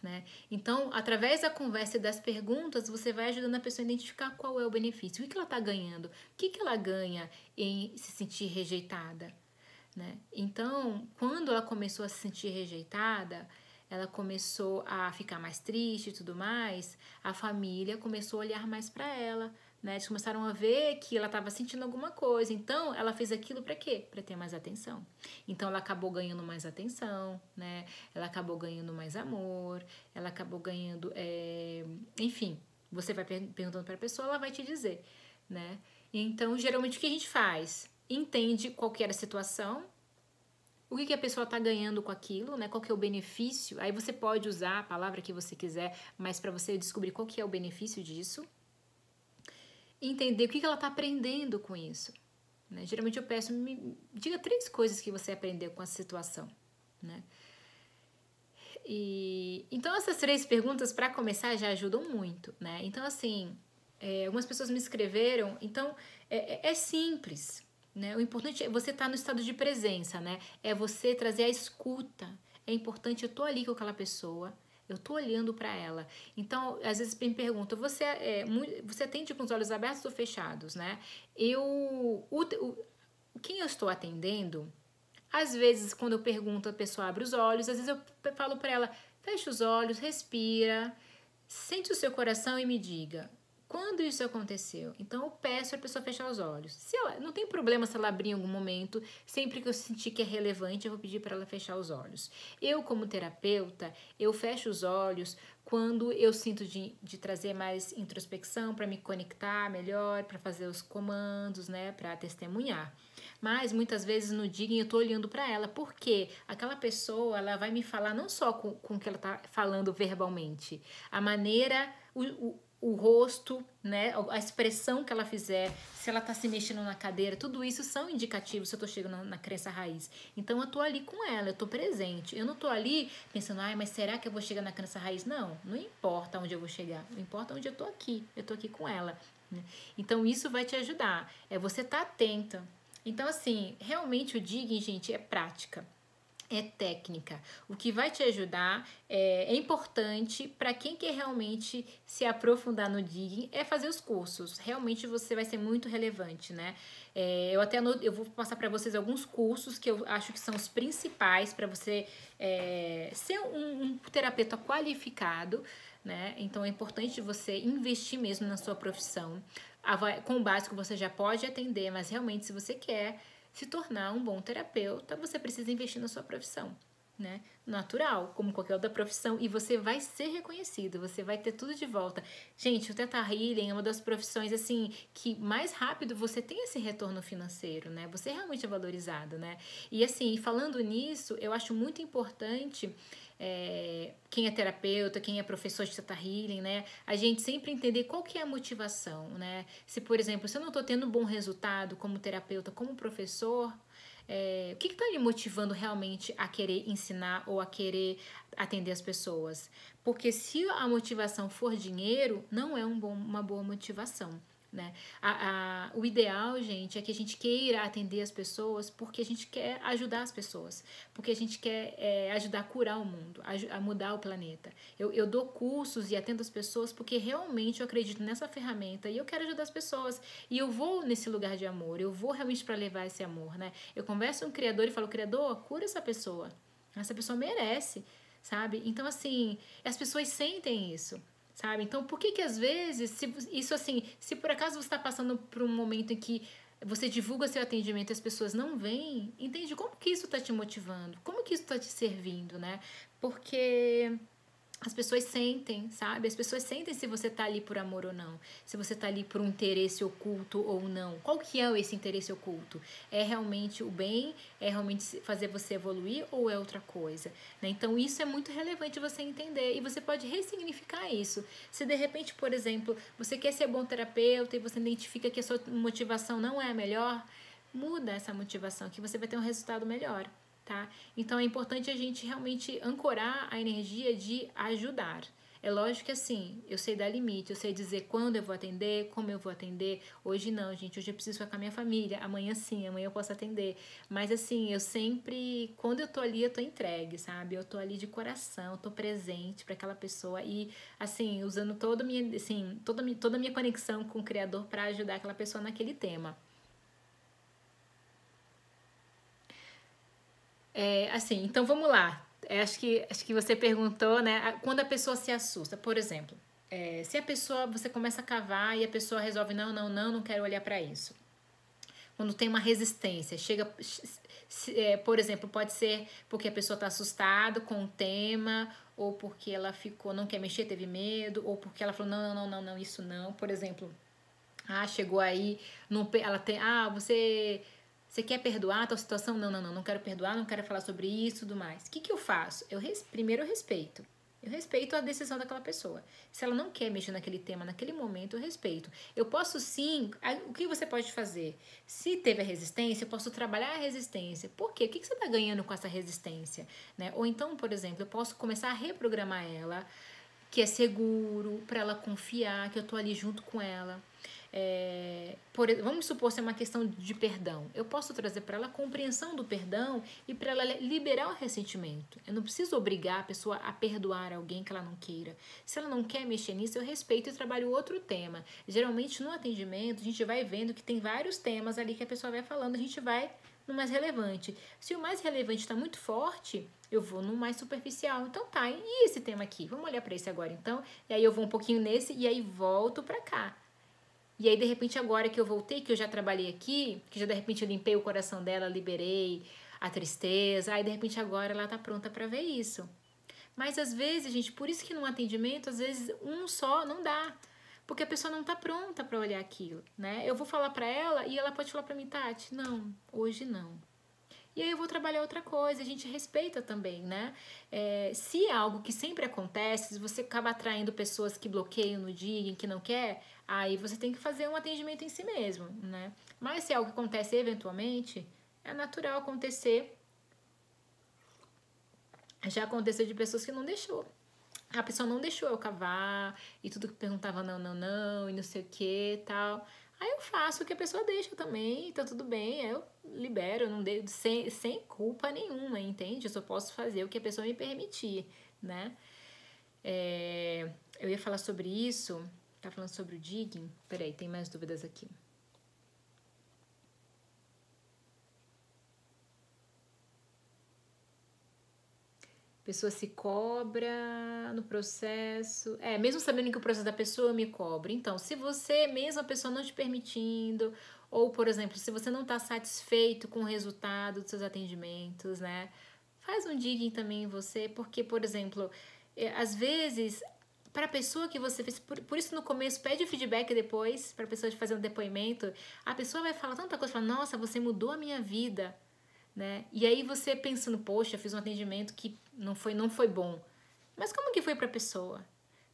Né? Então, através da conversa e das perguntas, você vai ajudando a pessoa a identificar qual é o benefício, o que ela está ganhando, o que ela ganha em se sentir rejeitada. Né? Então, quando ela começou a se sentir rejeitada, ela começou a ficar mais triste e tudo mais, a família começou a olhar mais para ela, né? Eles começaram a ver que ela estava sentindo alguma coisa, então ela fez aquilo para quê? Para ter mais atenção. Então ela acabou ganhando mais atenção, né? Ela acabou ganhando mais amor, ela acabou ganhando, enfim, você vai perguntando para a pessoa, ela vai te dizer, né? Então, geralmente o que a gente faz? Entende qual que era a situação, o que a pessoa está ganhando com aquilo, né? Qual que é o benefício. Aí você pode usar a palavra que você quiser, mas para você descobrir qual que é o benefício disso. Entender o que ela está aprendendo com isso. Né? Geralmente eu peço, me diga 3 coisas que você aprendeu com essa situação. Né? Então essas 3 perguntas, para começar, já ajudam muito. Né? Então assim, algumas pessoas me escreveram, então é simples. né? O importante é você estar no estado de presença, né? É você trazer a escuta. É importante, eu tô ali com aquela pessoa, eu tô olhando para ela. Então, às vezes me perguntam, você atende com os olhos abertos ou fechados, né? Quem eu estou atendendo, às vezes quando eu pergunto, a pessoa abre os olhos, às vezes eu falo para ela, fecha os olhos, respira, sente o seu coração e me diga, quando isso aconteceu? Então eu peço para a pessoa fechar os olhos. Se ela, não tem problema se ela abrir em algum momento, sempre que eu sentir que é relevante, eu vou pedir para ela fechar os olhos. Eu, como terapeuta, eu fecho os olhos quando eu sinto de trazer mais introspecção para me conectar melhor, para fazer os comandos, né, para testemunhar. Mas muitas vezes no digging eu tô olhando para ela, porque aquela pessoa, ela vai me falar não só com o que ela tá falando verbalmente, a maneira, o rosto, né, a expressão que ela fizer, se ela tá se mexendo na cadeira, tudo isso são indicativos se eu tô chegando na crença raiz. Então eu tô ali com ela, eu tô presente. Eu não tô ali pensando, ai, mas será que eu vou chegar na crença raiz? Não, não importa onde eu vou chegar, não importa onde eu tô aqui com ela, né? Então isso vai te ajudar, é você tá atenta. Então assim, realmente o digging, gente, é prática. É técnica. O que vai te ajudar é importante para quem quer realmente se aprofundar no digging é fazer os cursos. Realmente você vai ser muito relevante, né? Eu vou passar para vocês alguns cursos que eu acho que são os principais para você ser um terapeuta qualificado, né? Então é importante você investir mesmo na sua profissão. Com o básico você já pode atender, mas realmente se você quer se tornar um bom terapeuta, você precisa investir na sua profissão, né? Natural, como qualquer outra profissão, e você vai ser reconhecido, você vai ter tudo de volta. Gente, o Theta Healing é uma das profissões, assim, que mais rápido você tem esse retorno financeiro, né? Você é realmente valorizado, né? E, assim, falando nisso, eu acho muito importante quem é terapeuta, quem é professor de Theta Healing, né? A gente sempre entender qual que é a motivação, né? Se, por exemplo, se eu não estou tendo um bom resultado como terapeuta, como professor, o que está me motivando realmente a querer ensinar ou a querer atender as pessoas? Porque se a motivação for dinheiro, não é uma boa motivação, né? O ideal, gente, é que a gente queira atender as pessoas porque a gente quer ajudar as pessoas, porque a gente quer ajudar a curar o mundo, a mudar o planeta. Eu dou cursos e atendo as pessoas porque realmente eu acredito nessa ferramenta e eu quero ajudar as pessoas. E eu vou nesse lugar de amor, eu vou realmente para levar esse amor, né? Eu converso com o Criador e falo, Criador, cura essa pessoa merece, sabe? Então, assim, as pessoas sentem isso. Sabe? Então, por que que às vezes, se por acaso você está passando por um momento em que você divulga seu atendimento e as pessoas não vêm, entende? Como que isso está te motivando? Como que isso está te servindo, né? Porque as pessoas sentem, sabe? As pessoas sentem se você tá ali por amor ou não. Se você tá ali por um interesse oculto ou não. Qual que é esse interesse oculto? É realmente o bem? É realmente fazer você evoluir ou é outra coisa? Né? Então isso é muito relevante você entender. E você pode ressignificar isso. Se de repente, por exemplo, você quer ser bom terapeuta e você identifica que a sua motivação não é a melhor, muda essa motivação que você vai ter um resultado melhor. Tá? Então é importante a gente realmente ancorar a energia de ajudar. É lógico que assim, eu sei dar limite, eu sei dizer quando eu vou atender, como eu vou atender. Hoje não, gente, hoje eu preciso ficar com a minha família. Amanhã sim, amanhã eu posso atender. Mas assim, eu sempre, quando eu tô ali, eu tô entregue, sabe? Eu tô ali de coração, eu tô presente para aquela pessoa e assim, usando toda a minha conexão com o Criador para ajudar aquela pessoa naquele tema. Assim, então vamos lá. Acho que você perguntou, né? Quando a pessoa se assusta, por exemplo, se a pessoa, você começa a cavar e a pessoa resolve, não, não, não, não quero olhar para isso. Quando tem uma resistência, por exemplo, pode ser porque a pessoa está assustada com o tema, ou porque ela não quer mexer, teve medo, ou porque ela falou, não, não, não, não, não, isso não. Por exemplo, chegou aí, ela tem, você quer perdoar a tua situação? Não, não, não, não quero perdoar, não quero falar sobre isso e tudo mais. O que que eu faço? Primeiro eu respeito. Eu respeito a decisão daquela pessoa. Se ela não quer mexer naquele tema naquele momento, eu respeito. Eu posso sim. O que você pode fazer? Se teve a resistência, eu posso trabalhar a resistência. Por quê? O que você está ganhando com essa resistência? Né? Ou então, por exemplo, eu posso começar a reprogramar ela, que é seguro, para ela confiar, que eu tô ali junto com ela. vamos supor ser uma questão de perdão. Eu posso trazer para ela a compreensão do perdão e para ela liberar o ressentimento. Eu não preciso obrigar a pessoa a perdoar alguém que ela não queira. Se ela não quer mexer nisso, eu respeito e trabalho outro tema. Geralmente no atendimento a gente vai vendo que tem vários temas ali que a pessoa vai falando, a gente vai no mais relevante. Se o mais relevante está muito forte, eu vou no mais superficial. Então tá, e esse tema aqui? Vamos olhar para esse agora então. E aí eu vou um pouquinho nesse e aí volto para cá. E aí, de repente, agora que eu voltei, que eu já trabalhei aqui, que já de repente eu limpei o coração dela, liberei a tristeza, aí de repente agora ela tá pronta para ver isso. Mas às vezes, gente, por isso que no atendimento, às vezes um só não dá. Porque a pessoa não tá pronta para olhar aquilo, né? Eu vou falar para ela e ela pode falar para mim, Tati, não, hoje não. E aí eu vou trabalhar outra coisa, a gente respeita também, né? Se é algo que sempre acontece, se você acaba atraindo pessoas que bloqueiam no dia, que não quer, aí você tem que fazer um atendimento em si mesmo, né? Mas se é algo que acontece eventualmente, é natural acontecer. Já aconteceu de pessoas que não deixou. A pessoa não deixou eu cavar, e tudo que perguntava não, não, não, e não sei o que tal. Aí eu faço o que a pessoa deixa também, tá tudo bem, aí eu libero, eu não dei, sem culpa nenhuma, entende? Eu só posso fazer o que a pessoa me permitir, né? Eu ia falar sobre isso, tá falando sobre o digging? Peraí, tem mais dúvidas aqui. Pessoa se cobra no processo. Mesmo sabendo que o processo da pessoa me cobra. Então, se você, mesmo a pessoa não te permitindo, ou, por exemplo, se você não está satisfeito com o resultado dos seus atendimentos, né? Faz um digging também em você, porque, por exemplo, às vezes, para a pessoa que você fez, por isso no começo pede o feedback depois, para a pessoa fazer um depoimento, a pessoa vai falar tanta coisa, fala, nossa, você mudou a minha vida, né? E aí você pensando, poxa, fiz um atendimento que não foi bom. Mas como que foi para a pessoa?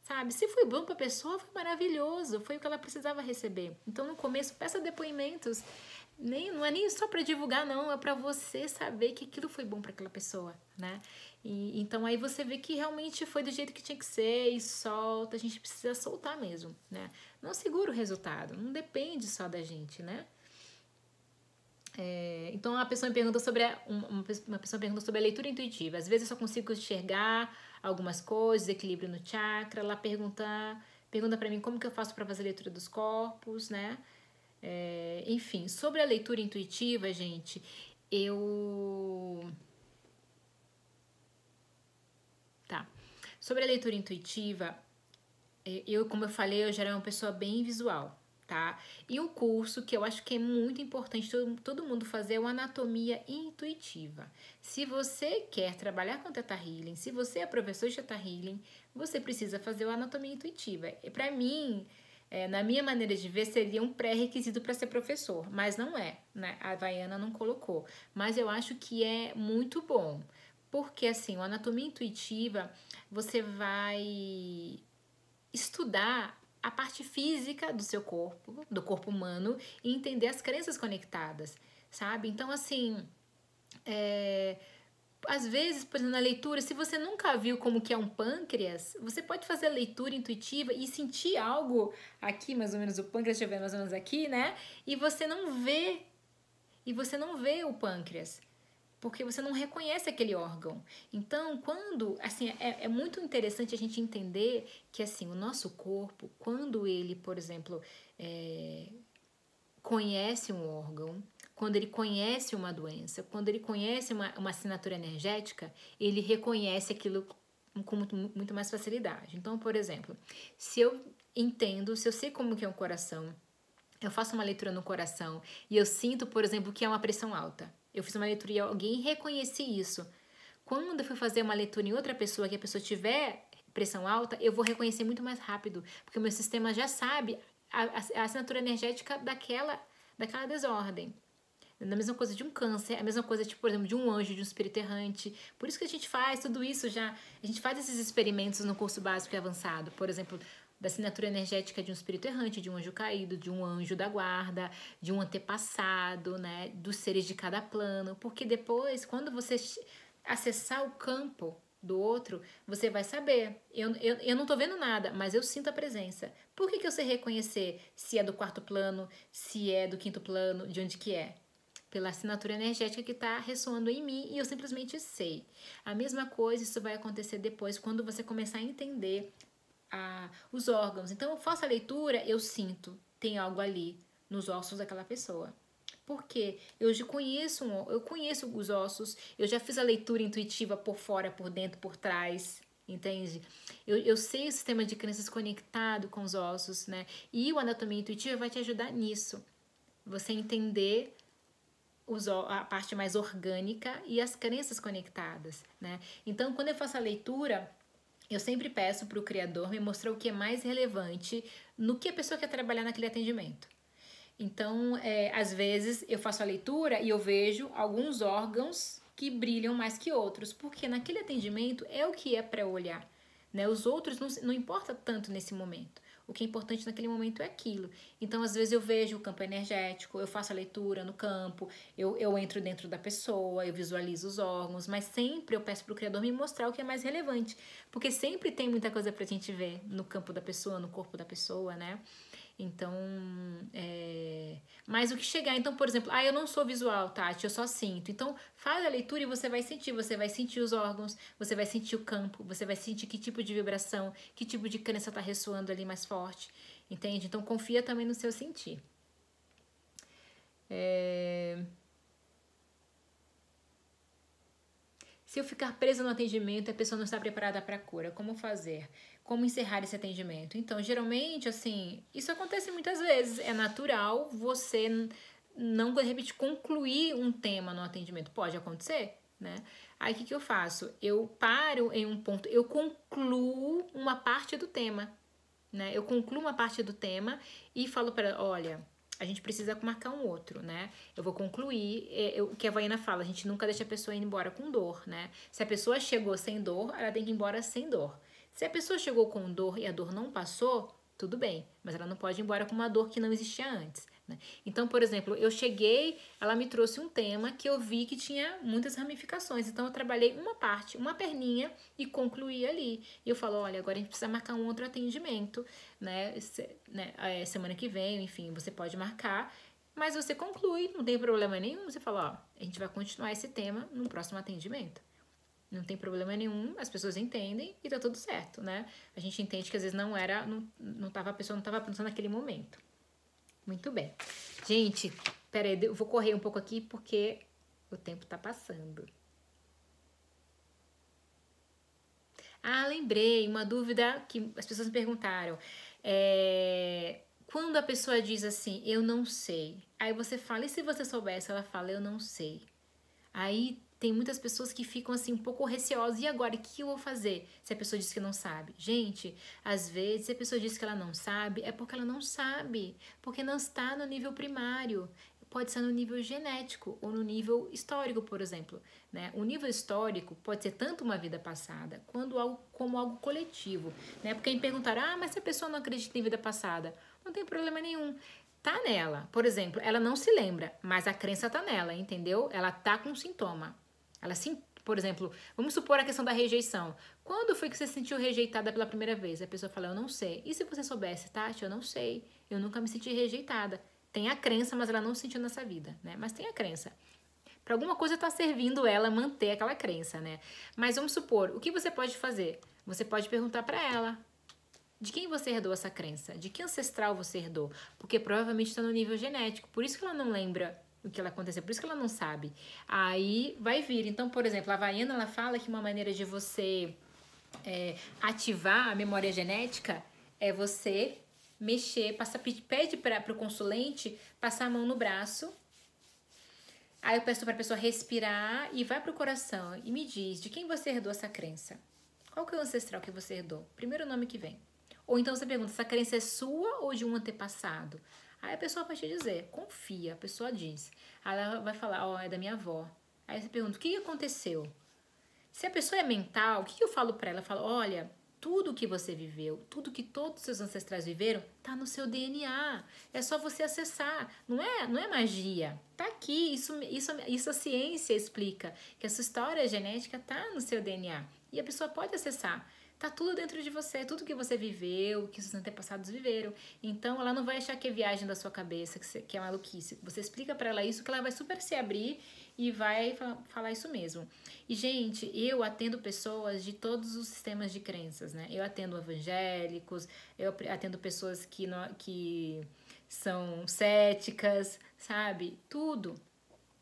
Sabe? Se foi bom para a pessoa, foi maravilhoso, foi o que ela precisava receber. Então no começo peça depoimentos, não é nem só para divulgar, não, é para você saber que aquilo foi bom para aquela pessoa, né? E então aí você vê que realmente foi do jeito que tinha que ser e solta, a gente precisa soltar mesmo, né? Não segura o resultado, não depende só da gente, né? Então a pessoa me perguntou sobre uma pessoa perguntou sobre a leitura intuitiva. Às vezes eu só consigo enxergar algumas coisas, equilíbrio no chakra. Ela pergunta para mim como que eu faço para fazer a leitura dos corpos, né? Enfim, sobre a leitura intuitiva, gente, tá. Sobre a leitura intuitiva, como eu falei, eu já era uma pessoa bem visual, tá? E um curso que eu acho que é muito importante todo mundo fazer é o Anatomia Intuitiva. Se você quer trabalhar com Theta Healing, se você é professor de Theta Healing, você precisa fazer o Anatomia Intuitiva. E para mim, na minha maneira de ver, seria um pré-requisito para ser professor, mas não é, né? A Havaiana não colocou. Mas eu acho que é muito bom, porque assim, o Anatomia Intuitiva, você vai estudar a parte física do seu corpo, do corpo humano, e entender as crenças conectadas, sabe? Então, assim, às vezes, por exemplo, na leitura, se você nunca viu como que é um pâncreas, você pode fazer a leitura intuitiva e sentir algo aqui, mais ou menos o pâncreas estiver mais ou menos aqui, né? E você não vê o pâncreas, porque você não reconhece aquele órgão. Então, assim, é muito interessante a gente entender que, assim, o nosso corpo, quando ele, por exemplo, conhece um órgão, quando ele conhece uma doença, quando ele conhece uma assinatura energética, ele reconhece aquilo com muito mais facilidade. Então, por exemplo, se eu sei como que é um coração, eu faço uma leitura no coração e eu sinto, por exemplo, que é uma pressão alta. Eu fiz uma leitura e alguém reconhece isso. Quando eu fui fazer uma leitura em outra pessoa, que a pessoa tiver pressão alta, eu vou reconhecer muito mais rápido, porque o meu sistema já sabe a assinatura energética daquela desordem. A mesma coisa de um câncer, a mesma coisa, tipo, por exemplo, de um anjo, de um espírito errante. Por isso que a gente faz tudo isso já. A gente faz esses experimentos no curso básico e avançado. Por exemplo, da assinatura energética de um espírito errante, de um anjo caído, de um anjo da guarda, de um antepassado, né? Dos seres de cada plano. Porque depois, quando você acessar o campo, do outro, você vai saber. Eu não tô vendo nada, mas eu sinto a presença. Por que eu sei reconhecer se é do quarto plano, se é do quinto plano, de onde que é? Pela assinatura energética que está ressoando em mim e eu simplesmente sei. A mesma coisa, isso vai acontecer depois quando você começar a entender os órgãos. Então, eu faço a leitura, eu sinto, tem algo ali nos ossos daquela pessoa. Porque eu conheço os ossos, eu já fiz a leitura intuitiva por fora, por dentro, por trás, entende? Eu sei o sistema de crenças conectado com os ossos, né? E o anatomia intuitiva vai te ajudar nisso. Você entender a parte mais orgânica e as crenças conectadas, né? Então, quando eu faço a leitura, eu sempre peço para o criador me mostrar o que é mais relevante no que a pessoa quer trabalhar naquele atendimento. Então, às vezes eu faço a leitura e eu vejo alguns órgãos que brilham mais que outros, porque naquele atendimento é o que é para olhar, né? Os outros não importa tanto nesse momento. O que é importante naquele momento é aquilo. Então, às vezes eu vejo o campo energético, eu faço a leitura no campo, eu entro dentro da pessoa, eu visualizo os órgãos, mas sempre eu peço para o Criador me mostrar o que é mais relevante, porque sempre tem muita coisa para a gente ver no campo da pessoa, no corpo da pessoa, né? Então, mas o que chegar, então, por exemplo, eu não sou visual, Tati, eu só sinto. Então, faz a leitura e você vai sentir os órgãos, você vai sentir o campo, você vai sentir que tipo de vibração, que tipo de crença tá ressoando ali mais forte, entende? Então, confia também no seu sentir. Se eu ficar presa no atendimento, a pessoa não está preparada para a cura, como fazer? Como encerrar esse atendimento? Então, geralmente, assim, isso acontece muitas vezes. É natural você não, de repente, concluir um tema no atendimento. Pode acontecer, né? Aí, o que eu faço? Eu paro em um ponto, eu concluo uma parte do tema, né? Eu concluo uma parte do tema e falo para ela, olha, a gente precisa marcar um outro, né? Eu vou concluir, o que a Vaiana fala, a gente nunca deixa a pessoa ir embora com dor, né? Se a pessoa chegou sem dor, ela tem que ir embora sem dor. Se a pessoa chegou com dor e a dor não passou, tudo bem, mas ela não pode ir embora com uma dor que não existia antes, né? Então, por exemplo, eu cheguei, ela me trouxe um tema que eu vi que tinha muitas ramificações, então eu trabalhei uma parte, uma perninha e concluí ali. E eu falo, olha, agora a gente precisa marcar um outro atendimento, né? Semana que vem, enfim, você pode marcar, mas você conclui, não tem problema nenhum, você fala, ó, a gente vai continuar esse tema no próximo atendimento. Não tem problema nenhum, as pessoas entendem e tá tudo certo, né? A gente entende que às vezes a pessoa não tava pensando naquele momento. Muito bem. Gente, peraí, eu vou correr um pouco aqui porque o tempo tá passando. Lembrei, uma dúvida que as pessoas me perguntaram. Quando a pessoa diz assim, eu não sei, aí você fala, e se você soubesse? Ela fala, eu não sei. Aí tem muitas pessoas que ficam assim um pouco receosas. E agora, o que eu vou fazer se a pessoa diz que não sabe? Gente, às vezes se a pessoa diz que ela não sabe, é porque ela não sabe. Porque não está no nível primário. Pode ser no nível genético ou no nível histórico, por exemplo, né? O nível histórico pode ser tanto uma vida passada como algo coletivo, né? Porque me perguntaram, mas se a pessoa não acredita em vida passada, não tem problema nenhum. Tá nela. Por exemplo, ela não se lembra, mas a crença tá nela, entendeu? Ela tá com um sintoma. Por exemplo, vamos supor a questão da rejeição. Quando foi que você se sentiu rejeitada pela primeira vez? A pessoa fala, eu não sei. E se você soubesse, Tati, eu não sei. Eu nunca me senti rejeitada. Tem a crença, mas ela não sentiu nessa vida, né? Mas tem a crença. Para alguma coisa tá servindo ela manter aquela crença, né? Mas vamos supor, o que você pode fazer? Você pode perguntar para ela, de quem você herdou essa crença? De que ancestral você herdou? Porque provavelmente está no nível genético. Por isso que ela não lembra o que ela aconteceu. Por isso que ela não sabe. Aí vai vir. Então, por exemplo, a Vaiana, ela fala que uma maneira de você ativar a memória genética é você mexer, pede para o consulente passar a mão no braço. Aí eu peço para a pessoa respirar e vai para o coração e me diz de quem você herdou essa crença. Qual que é o ancestral que você herdou? Primeiro nome que vem. Ou então você pergunta, essa crença é sua ou de um antepassado? Aí a pessoa vai te dizer, confia, a pessoa diz. Aí ela vai falar, é da minha avó. Aí você pergunta, o que aconteceu? Se a pessoa é mental, o que eu falo pra ela? Eu falo, olha, tudo que você viveu, tudo que todos os seus ancestrais viveram, tá no seu DNA. É só você acessar. Não é magia. Tá aqui. Isso a ciência explica. Que a sua história genética tá no seu DNA. E a pessoa pode acessar. Tá tudo dentro de você, tudo que você viveu, que seus antepassados viveram. Então, ela não vai achar que é viagem da sua cabeça, que é maluquice. Você explica pra ela isso, que ela vai super se abrir e vai falar isso mesmo. E, gente, eu atendo pessoas de todos os sistemas de crenças, né? Eu atendo evangélicos, eu atendo pessoas que são céticas, sabe? Tudo.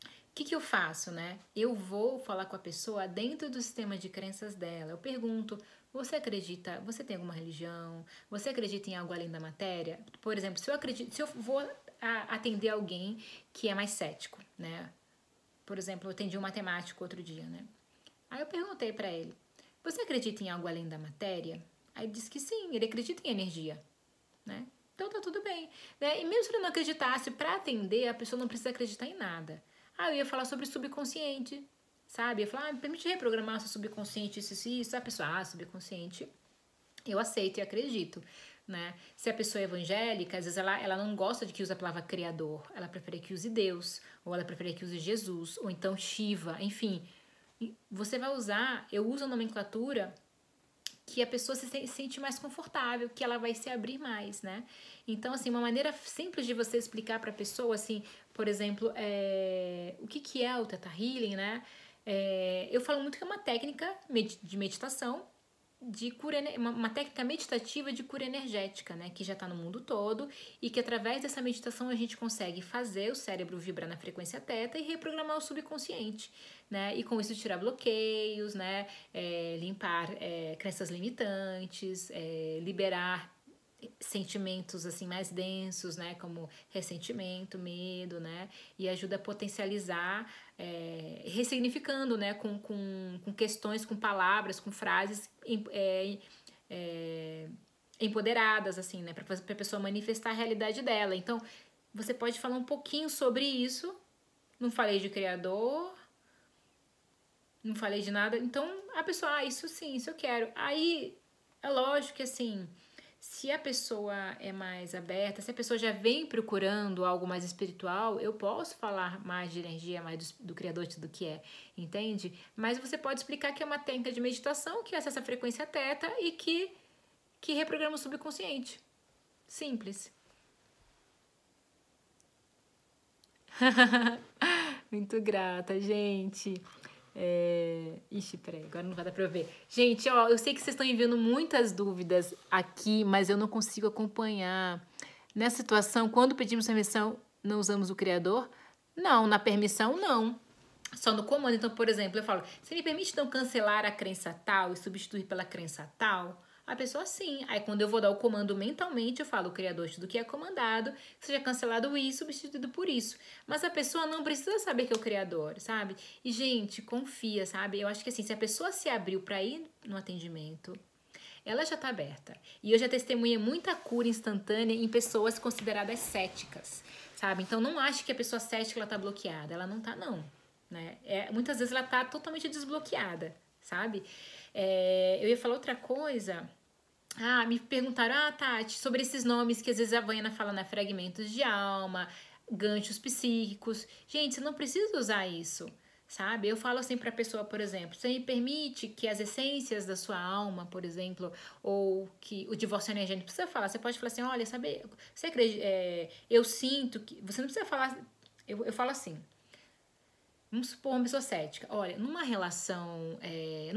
O que eu faço, né? Eu vou falar com a pessoa dentro do sistema de crenças dela. Eu pergunto, você acredita, você tem alguma religião? Você acredita em algo além da matéria? Por exemplo, se eu vou atender alguém que é mais cético, né? Por exemplo, eu atendi um matemático outro dia, né? Aí eu perguntei pra ele, você acredita em algo além da matéria? Aí ele disse que sim, ele acredita em energia, né? Então tá tudo bem, né? E mesmo se ele não acreditasse, pra atender, a pessoa não precisa acreditar em nada. Ah, eu ia falar sobre subconsciente, sabe? Eu ia falar, me permite reprogramar seu subconsciente, isso. A pessoa, subconsciente, eu aceito e acredito, né? Se a pessoa é evangélica, às vezes ela não gosta de que use a palavra criador, ela prefere que use Deus, ou ela prefere que use Jesus, ou então Shiva, enfim. Você vai usar, eu uso a nomenclatura que a pessoa se sente mais confortável, que ela vai se abrir mais, né? Então, assim, uma maneira simples de você explicar para a pessoa, assim, por exemplo, o que é o Theta Healing, né? Eu falo muito que é uma técnica de meditação, de cura, uma técnica meditativa de cura energética, né, que já está no mundo todo e que através dessa meditação a gente consegue fazer o cérebro vibrar na frequência teta e reprogramar o subconsciente, né, e com isso tirar bloqueios, né, limpar crenças limitantes, liberar sentimentos assim mais densos, né, como ressentimento, medo, né, e ajuda a potencializar, ressignificando, né, com questões, com palavras, com frases empoderadas, assim, né, para a pessoa manifestar a realidade dela. Então, você pode falar um pouquinho sobre isso. Não falei de criador, não falei de nada. Então, a pessoa, isso sim, isso eu quero. Aí, é lógico que assim, se a pessoa é mais aberta, se a pessoa já vem procurando algo mais espiritual, eu posso falar mais de energia, mais do Criador, de tudo que é, entende? Mas você pode explicar que é uma técnica de meditação que acessa a frequência teta e que reprograma o subconsciente. Simples. Muito grata, gente. Ixi, peraí, agora não vai dar pra eu ver. Gente, ó, eu sei que vocês estão enviando muitas dúvidas aqui, mas eu não consigo acompanhar. Nessa situação, quando pedimos permissão, não usamos o Criador? Não, na permissão, não. Só no comando. Então, por exemplo, eu falo, você me permite então cancelar a crença tal e substituir pela crença tal? A pessoa sim. Aí quando eu vou dar o comando mentalmente, eu falo o criador de tudo que é comandado, seja cancelado isso, substituído por isso. Mas a pessoa não precisa saber que é o criador, sabe? E, gente, confia, sabe? Eu acho que assim, se a pessoa se abriu para ir no atendimento, ela já tá aberta. E eu já testemunhei muita cura instantânea em pessoas consideradas céticas, sabe? Então não ache que a pessoa cética ela tá bloqueada. Ela não tá, não. Né? Muitas vezes ela tá totalmente desbloqueada, sabe? Eu ia falar outra coisa. Me perguntaram, Tati, sobre esses nomes que às vezes a Vaiana fala, né? Fragmentos de alma, ganchos psíquicos. Gente, você não precisa usar isso, sabe? Eu falo assim pra pessoa, por exemplo, você me permite que as essências da sua alma, por exemplo, ou que o divórcio energético, não precisa falar, você pode falar assim, olha, sabe, você acredita, eu sinto que, você não precisa falar, eu falo assim, vamos supor uma pessoa cética. Olha, num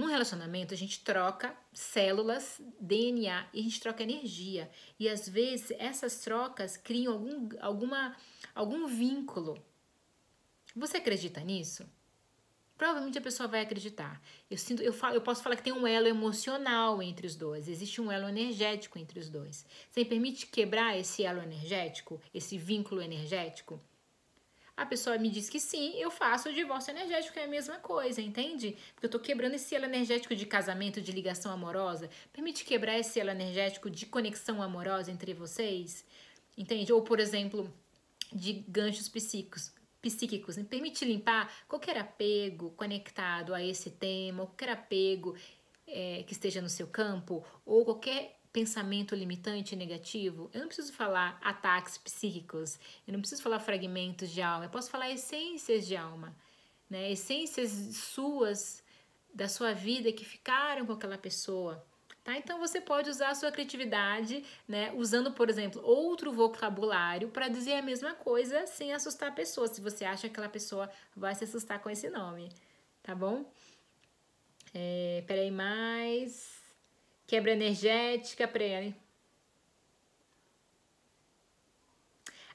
relacionamento, a gente troca células, DNA, e a gente troca energia. E às vezes essas trocas criam algum vínculo. Você acredita nisso? Provavelmente a pessoa vai acreditar. Eu posso falar que tem um elo emocional entre os dois. Existe um elo energético entre os dois. Você me permite quebrar esse elo energético, esse vínculo energético? A pessoa me diz que sim, eu faço o divórcio energético, é a mesma coisa, entende? Porque eu tô quebrando esse elo energético de casamento, de ligação amorosa. Permite quebrar esse elo energético de conexão amorosa entre vocês, entende? Ou, por exemplo, de ganchos psíquicos. Me permite limpar qualquer apego conectado a esse tema, qualquer apego que esteja no seu campo, ou qualquer pensamento limitante negativo, eu não preciso falar ataques psíquicos, eu não preciso falar fragmentos de alma, eu posso falar essências de alma, né? Essências suas, da sua vida que ficaram com aquela pessoa. Tá? Então você pode usar a sua criatividade, né, usando, por exemplo, outro vocabulário para dizer a mesma coisa sem assustar a pessoa, se você acha que aquela pessoa vai se assustar com esse nome, tá bom? Peraí, mais. Quebra energética, peraí.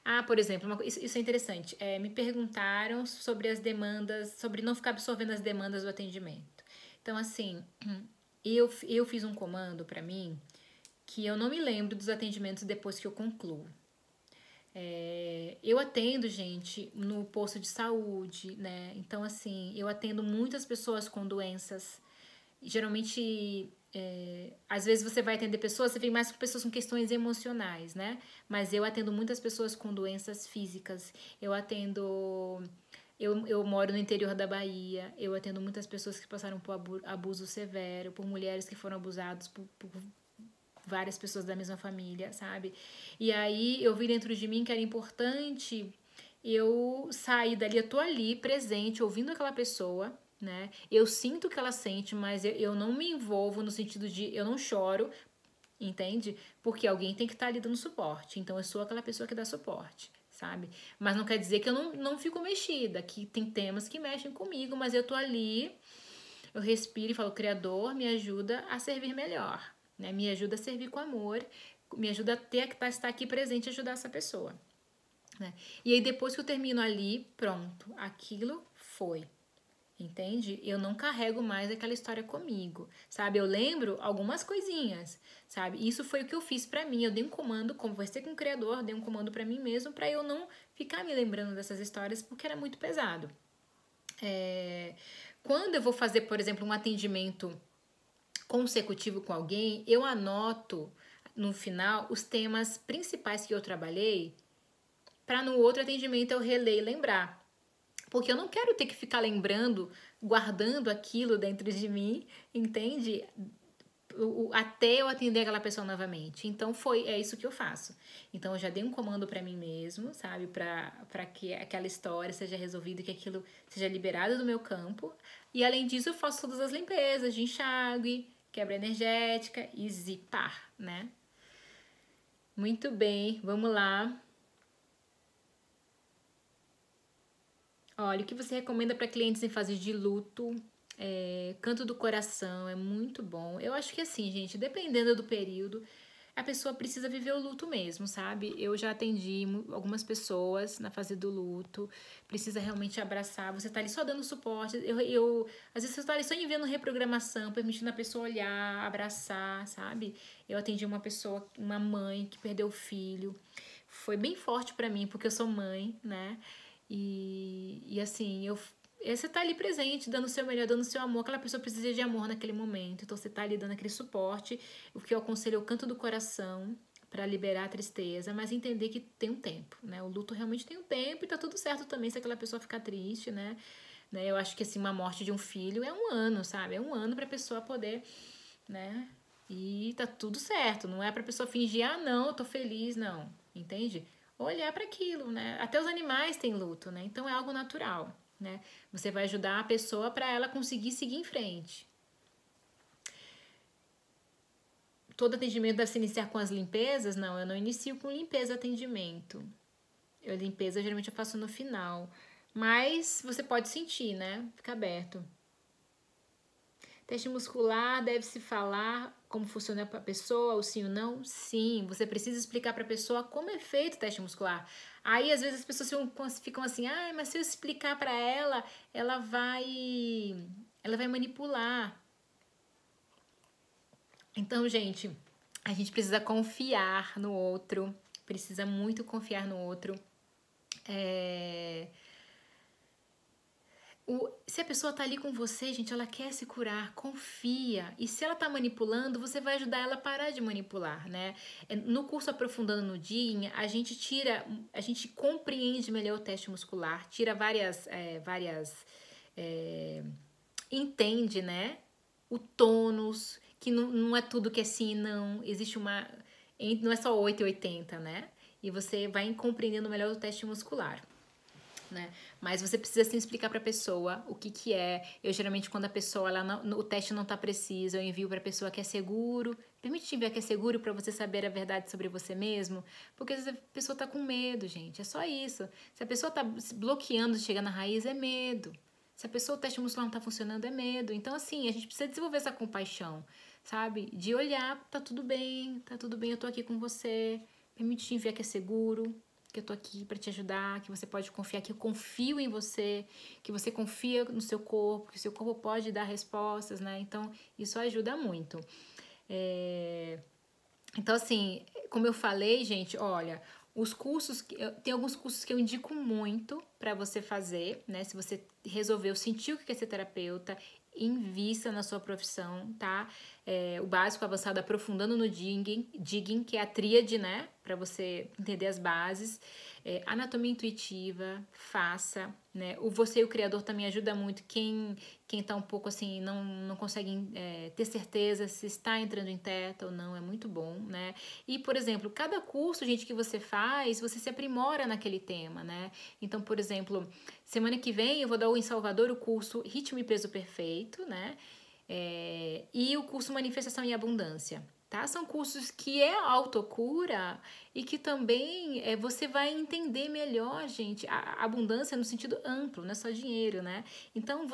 Ah, por exemplo, isso é interessante. Me perguntaram sobre as demandas, sobre não ficar absorvendo as demandas do atendimento. Então, assim, eu fiz um comando para mim que eu não me lembro dos atendimentos depois que eu concluo. Eu atendo, gente, no posto de saúde, né? Então, assim, eu atendo muitas pessoas com doenças. Geralmente, às vezes você vai atender pessoas, você vem mais com pessoas com questões emocionais, né? Mas eu atendo muitas pessoas com doenças físicas. Eu atendo. Eu moro no interior da Bahia, eu atendo muitas pessoas que passaram por abuso severo, por mulheres que foram abusadas por várias pessoas da mesma família, sabe? E aí eu vi dentro de mim que era importante eu sair dali, eu tô ali presente, ouvindo aquela pessoa, né? Eu sinto o que ela sente, mas eu não me envolvo no sentido de eu não choro, entende? Porque alguém tem que estar ali dando suporte. Então eu sou aquela pessoa que dá suporte, sabe? Mas não quer dizer que eu não fico mexida, que tem temas que mexem comigo, mas eu tô ali, eu respiro e falo, Criador, me ajuda a servir melhor, né? Me ajuda a servir com amor, me ajuda a ter que estar aqui presente e ajudar essa pessoa, né? E aí depois que eu termino ali, pronto, aquilo foi. Entende? Eu não carrego mais aquela história comigo, sabe? Eu lembro algumas coisinhas, sabe? Isso foi o que eu fiz pra mim. Eu dei um comando, conversei com o Criador, dei um comando pra mim mesmo, pra eu não ficar me lembrando dessas histórias, porque era muito pesado. Quando eu vou fazer, por exemplo, um atendimento consecutivo com alguém, eu anoto no final os temas principais que eu trabalhei, para no outro atendimento eu reler e lembrar. Porque eu não quero ter que ficar lembrando, guardando aquilo dentro de mim, entende? Até eu atender aquela pessoa novamente. Então é isso que eu faço. Então eu já dei um comando para mim mesmo, sabe? Para que aquela história seja resolvida, que aquilo seja liberado do meu campo. E além disso, eu faço todas as limpezas de enxágue, quebra energética e zipar, né? Muito bem, vamos lá. Olha, o que você recomenda para clientes em fase de luto? Canto do coração é muito bom. Eu acho que assim, gente, dependendo do período, a pessoa precisa viver o luto mesmo, sabe? Eu já atendi algumas pessoas na fase do luto, precisa realmente abraçar. Você tá ali só dando suporte. Às vezes você tá ali só enviando reprogramação, permitindo a pessoa olhar, abraçar, sabe? Eu atendi uma pessoa, uma mãe que perdeu o filho. Foi bem forte para mim, porque eu sou mãe, né? E assim, você tá ali presente, dando o seu melhor, dando o seu amor. Aquela pessoa precisa de amor naquele momento. Então você tá ali dando aquele suporte. O que eu aconselho é o canto do coração para liberar a tristeza, mas entender que tem um tempo, né? O luto realmente tem um tempo e tá tudo certo também se aquela pessoa ficar triste, né? Eu acho que assim, uma morte de um filho é um ano, sabe? É um ano pra pessoa poder, né? E tá tudo certo. Não é pra pessoa fingir, ah, não, eu tô feliz, não. Entende? Olhar para aquilo, né? Até os animais têm luto, né? Então é algo natural, né? Você vai ajudar a pessoa para ela conseguir seguir em frente. Todo atendimento deve se iniciar com as limpezas? Não, eu não inicio com limpeza atendimento. Limpeza geralmente eu faço no final. Mas você pode sentir, né? Fica aberto. Teste muscular, deve-se falar como funciona para a pessoa, o sim ou não? Sim, você precisa explicar para a pessoa como é feito o teste muscular. Aí, às vezes, as pessoas ficam assim, ah, mas se eu explicar para ela, ela vai manipular. Então, gente, a gente precisa confiar no outro, precisa muito confiar no outro. Se a pessoa tá ali com você, gente, ela quer se curar, confia. E se ela tá manipulando, você vai ajudar ela a parar de manipular, né? No curso Aprofundando no DIN, a gente compreende melhor o teste muscular, tira entende, né? o tônus, que não é tudo que é sim e não, existe não é só 8 e 80, né? E você vai compreendendo melhor o teste muscular. Né? Mas você precisa sim explicar para a pessoa o que é. Eu geralmente quando a pessoa o teste não está preciso, eu envio para a pessoa que é seguro. Permite enviar que é seguro para você saber a verdade sobre você mesmo, porque às vezes a pessoa está com medo, gente. É só isso. Se a pessoa está se bloqueando de chegar na raiz, é medo. Se a pessoa o teste muscular não está funcionando, é medo. Então assim, a gente precisa desenvolver essa compaixão, sabe? De olhar, tá tudo bem, eu tô aqui com você. Permite enviar que é seguro, que eu tô aqui para te ajudar, que você pode confiar, que eu confio em você, que você confia no seu corpo, que o seu corpo pode dar respostas, né? Então, isso ajuda muito. Então, assim, como eu falei, gente, olha, tem alguns cursos que eu indico muito para você fazer, né? Se você resolveu sentir o que é ser terapeuta, invista na sua profissão, tá? O básico, avançado, aprofundando no digging, que é a tríade, né? Para você entender as bases. Anatomia intuitiva, faça, né? O Você e o Criador também ajuda muito quem tá um pouco assim, não consegue ter certeza se está entrando em teta ou não, é muito bom, né? E, por exemplo, cada curso, gente, que você faz, você se aprimora naquele tema, né? Então, por exemplo, semana que vem eu vou dar em Salvador o curso Ritmo e Peso Perfeito, né? E o curso Manifestação e Abundância, tá? São cursos que é autocura e que também você vai entender melhor, gente, a abundância no sentido amplo, não é só dinheiro, né? Então,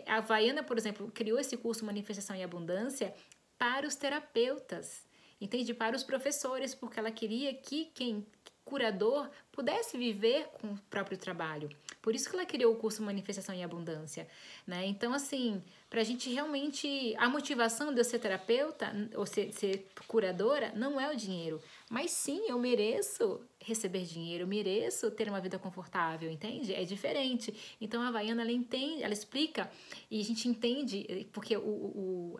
a Havaiana, por exemplo, criou esse curso Manifestação e Abundância para os terapeutas, entende? Para os professores, porque ela queria que quem curador pudesse viver com o próprio trabalho. Por isso que ela criou o curso Manifestação e Abundância, né? Então, assim, pra gente realmente... A motivação de eu ser terapeuta ou ser curadora não é o dinheiro. Mas sim, eu mereço receber dinheiro, eu mereço ter uma vida confortável, entende? É diferente. Então, a Havaiana, ela entende, ela explica e a gente entende, porque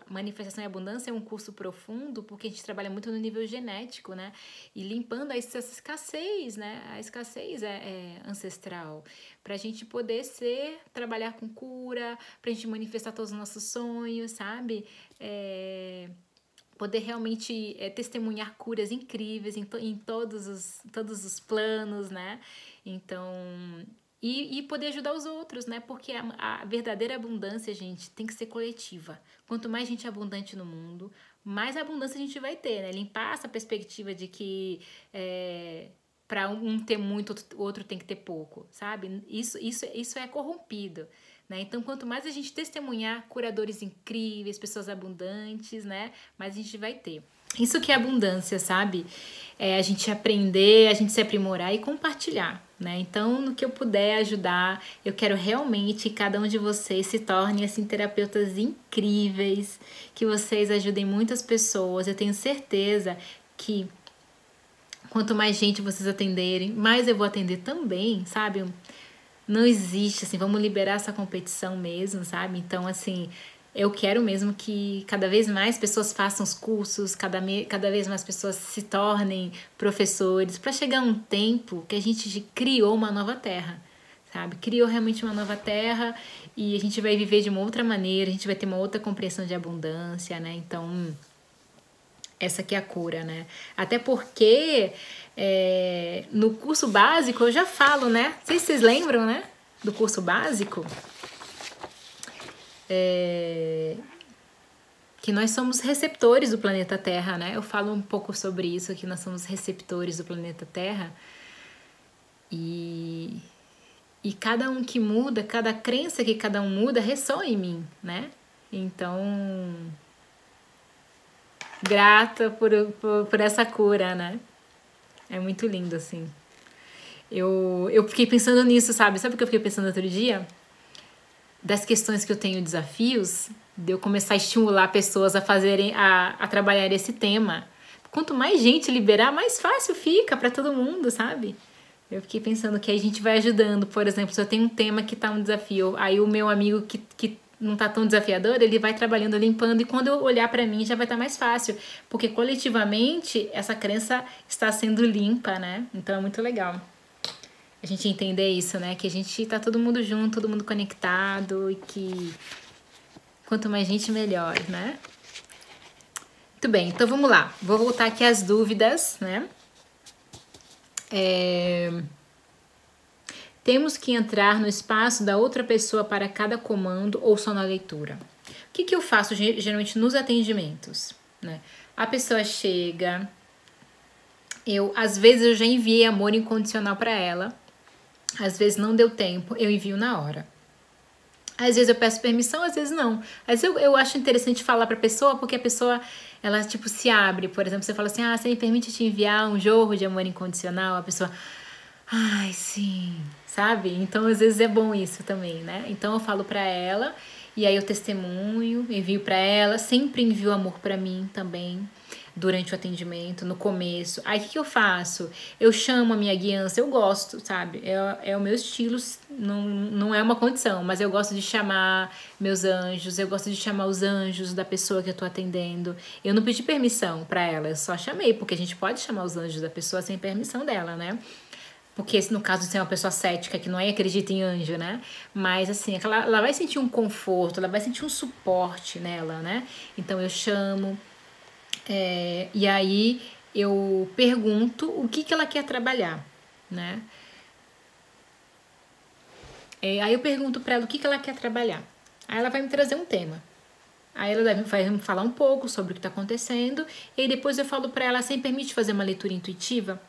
Manifestação e Abundância é um curso profundo, porque a gente trabalha muito no nível genético, né? E limpando essa escassez, né? A escassez é ancestral. Pra gente poder trabalhar com cura, pra gente manifestar todos os nossos sonhos, sabe? Poder realmente testemunhar curas incríveis em todos os planos, né? Então, e poder ajudar os outros, né? Porque a verdadeira abundância, gente, tem que ser coletiva. Quanto mais gente abundante no mundo, mais abundância a gente vai ter, né? Limpar essa perspectiva de que para um ter muito, o outro tem que ter pouco, sabe? Isso é corrompido. Né? Então, quanto mais a gente testemunhar curadores incríveis, pessoas abundantes, né? Mais a gente vai ter. Isso que é abundância, sabe? A gente aprender, a gente se aprimorar e compartilhar, né? Então, no que eu puder ajudar, eu quero realmente que cada um de vocês se torne, assim, terapeutas incríveis, que vocês ajudem muitas pessoas. Eu tenho certeza que quanto mais gente vocês atenderem, mais eu vou atender também, sabe? Não existe, assim, vamos liberar essa competição mesmo, sabe? Então, assim, eu quero mesmo que cada vez mais pessoas façam os cursos, cada vez mais pessoas se tornem professores, para chegar um tempo que a gente criou uma nova terra, sabe? Criou realmente uma nova terra e a gente vai viver de uma outra maneira, a gente vai ter uma outra compreensão de abundância, né? Então, essa aqui é a cura, né? Até porque no curso básico eu já falo, né? Não sei se vocês lembram, né? Do curso básico. Que nós somos receptores do planeta Terra, né? Eu falo um pouco sobre isso, que nós somos receptores do planeta Terra. E cada um que muda, cada crença que cada um muda, ressoa em mim, né? Então... grata por essa cura, né? É muito lindo, assim. Eu fiquei pensando nisso, sabe? Sabe o que eu fiquei pensando outro dia? Das questões que eu tenho, desafios, de eu começar a estimular pessoas a trabalhar esse tema. Quanto mais gente liberar, mais fácil fica para todo mundo, sabe? Eu fiquei pensando que aí a gente vai ajudando. Por exemplo, se eu tenho um tema que tá um desafio, aí o meu amigo que não tá tão desafiador, ele vai trabalhando, limpando, e quando eu olhar para mim já vai estar mais fácil, porque coletivamente essa crença está sendo limpa, né? Então é muito legal a gente entender isso, né? Que a gente tá todo mundo junto, todo mundo conectado, e que Quanto mais gente, melhor, né? Muito bem, então vamos lá. Vou voltar aqui às dúvidas, né? Temos que entrar no espaço da outra pessoa para cada comando ou só na leitura? O que eu faço geralmente nos atendimentos, né? A pessoa chega, às vezes eu já enviei amor incondicional para ela, às vezes não deu tempo, eu envio na hora. Às vezes eu peço permissão, às vezes não. Às vezes eu acho interessante falar pra pessoa, porque a pessoa, ela tipo se abre. Por exemplo, você fala assim, você me permite te enviar um jorro de amor incondicional? A pessoa, ai, sim, sabe? Então às vezes é bom isso também, né? Então eu falo pra ela, e aí eu testemunho, envio pra ela, sempre envio amor pra mim também. Durante o atendimento, no começo. Aí o que eu faço? Eu chamo a minha guiança, eu gosto, sabe? É o meu estilo, não é uma condição, mas eu gosto de chamar meus anjos, eu gosto de chamar os anjos da pessoa que eu tô atendendo. Eu não pedi permissão pra ela, eu só chamei, porque a gente pode chamar os anjos da pessoa sem permissão dela, né? Porque no caso de ser uma pessoa cética que não acredita em anjo, né? Mas assim, ela vai sentir um conforto, ela vai sentir um suporte nela, né? Então eu chamo. E aí eu pergunto o que ela quer trabalhar, né? Aí eu pergunto pra ela o que ela quer trabalhar. Aí ela vai me trazer um tema. Aí ela vai me falar um pouco sobre o que tá acontecendo. E aí depois eu falo pra ela, você me permite fazer uma leitura intuitiva?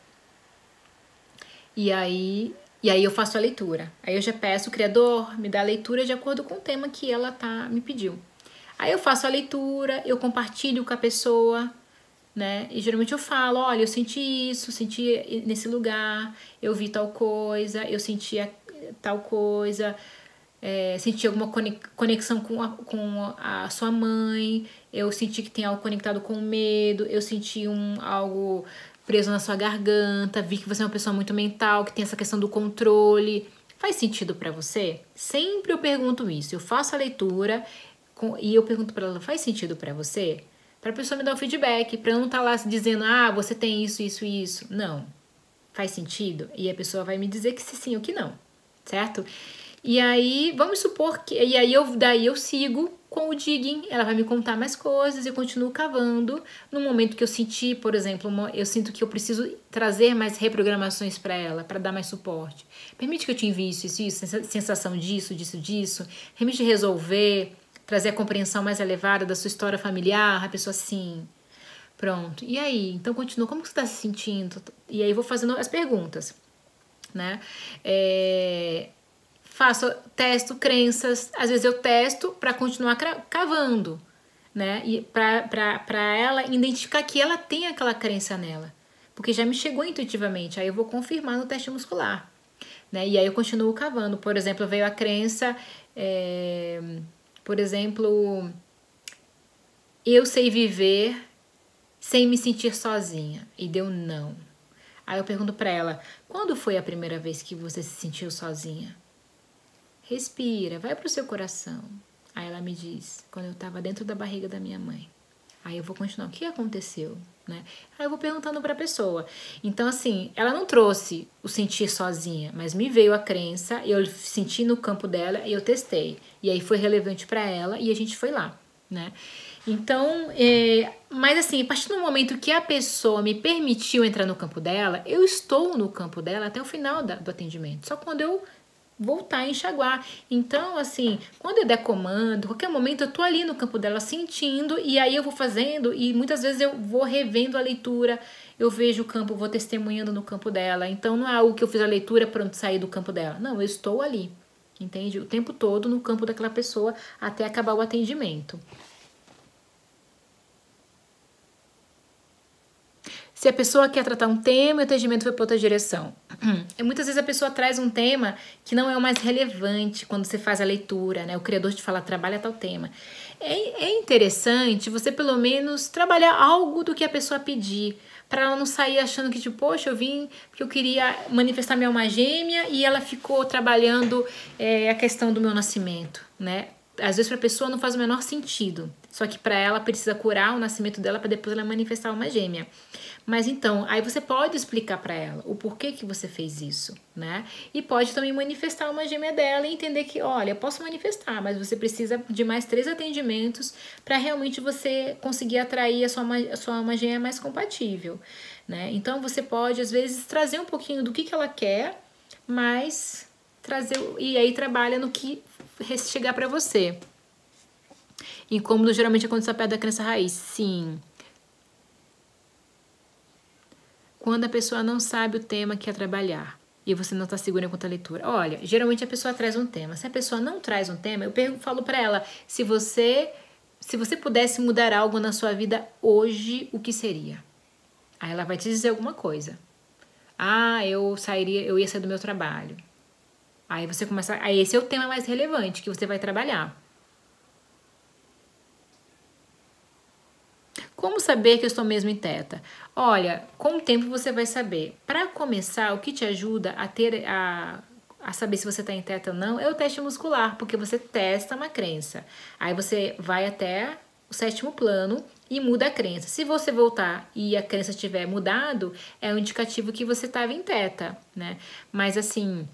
E aí eu faço a leitura. Aí eu já peço o criador me dá a leitura de acordo com o tema que ela me pediu. Aí eu faço a leitura, eu compartilho com a pessoa, né? E geralmente eu falo, olha, eu senti isso, senti nesse lugar, eu vi tal coisa, eu senti tal coisa, senti alguma conexão com a sua mãe, eu senti que tem algo conectado com o medo, eu senti algo preso na sua garganta, vi que você é uma pessoa muito mental, que tem essa questão do controle. Faz sentido pra você? Sempre eu pergunto isso, eu faço a leitura e eu pergunto pra ela, faz sentido pra você? Pra pessoa me dar o feedback, pra eu não estar lá dizendo, você tem isso, isso e isso. Não. Faz sentido? E a pessoa vai me dizer que sim ou que não, certo? E aí, vamos supor que... E aí, daí eu sigo com o digging, ela vai me contar mais coisas, eu continuo cavando. No momento que eu senti, por exemplo, eu sinto que eu preciso trazer mais reprogramações para ela, para dar mais suporte. Permite que eu te envie isso, sensação disso, disso, disso. Permite resolver, trazer a compreensão mais elevada da sua história familiar, a pessoa sim. Pronto. E aí? Então continua. Como que você está se sentindo? E aí vou fazendo as perguntas, né? Testo crenças. Às vezes eu testo para continuar cavando, né? E para ela identificar que ela tem aquela crença nela. Porque já me chegou intuitivamente. Aí eu vou confirmar no teste muscular, né? E aí eu continuo cavando. Por exemplo, veio a crença... por exemplo, eu sei viver sem me sentir sozinha. E deu não. Aí eu pergunto pra ela, quando foi a primeira vez que você se sentiu sozinha? Respira, vai pro seu coração. Aí ela me diz, quando eu tava dentro da barriga da minha mãe. Aí eu vou continuar, o que aconteceu? Né? Aí eu vou perguntando pra pessoa. Então, assim, ela não trouxe o sentir sozinha, mas me veio a crença, eu senti no campo dela e eu testei. E aí foi relevante pra ela e a gente foi lá, né? Então, mas assim, a partir do momento que a pessoa me permitiu entrar no campo dela, eu estou no campo dela até o final do atendimento. Só quando eu voltar a enxaguar. Então, assim, quando eu der comando, qualquer momento eu tô ali no campo dela sentindo e aí eu vou fazendo e muitas vezes eu vou revendo a leitura, eu vejo o campo, vou testemunhando no campo dela. Então, não é algo que eu fiz a leitura pronto, sair do campo dela. Não, eu estou ali, entende? O tempo todo no campo daquela pessoa até acabar o atendimento. Se a pessoa quer tratar um tema, o atendimento foi para outra direção. E muitas vezes a pessoa traz um tema que não é o mais relevante quando você faz a leitura, né? O criador te fala, trabalha tal tema. É interessante você pelo menos trabalhar algo do que a pessoa pedir, para ela não sair achando que tipo, poxa, eu vim porque eu queria manifestar minha alma gêmea e ela ficou trabalhando a questão do meu nascimento, né? Às vezes para a pessoa não faz o menor sentido. Só que para ela precisa curar o nascimento dela para depois ela manifestar uma gêmea. Mas então, aí você pode explicar para ela o porquê que você fez isso, né? E pode também manifestar uma gêmea dela e entender que, olha, eu posso manifestar, mas você precisa de mais 3 atendimentos para realmente você conseguir atrair a sua uma gêmea mais compatível, né? Então, você pode, às vezes, trazer um pouquinho do que ela quer, mas trazer... E aí, trabalha no que chegar para você. Incômodo geralmente é quando está perto da crença raiz. Sim. Quando a pessoa não sabe o tema que quer trabalhar e você não está segura quanto à leitura. Olha, geralmente a pessoa traz um tema. Se a pessoa não traz um tema, eu falo para ela, se você pudesse mudar algo na sua vida hoje, o que seria? Aí ela vai te dizer alguma coisa. Ah, eu ia sair do meu trabalho. Aí você começa, aí esse é o tema mais relevante que você vai trabalhar. Como saber que eu estou mesmo em teta? Olha, com o tempo você vai saber. Para começar, o que te ajuda a saber se você está em teta ou não é o teste muscular, porque você testa uma crença. Aí você vai até o 7º plano e muda a crença. Se você voltar e a crença tiver mudado, é um indicativo que você estava em teta, né? Mas assim...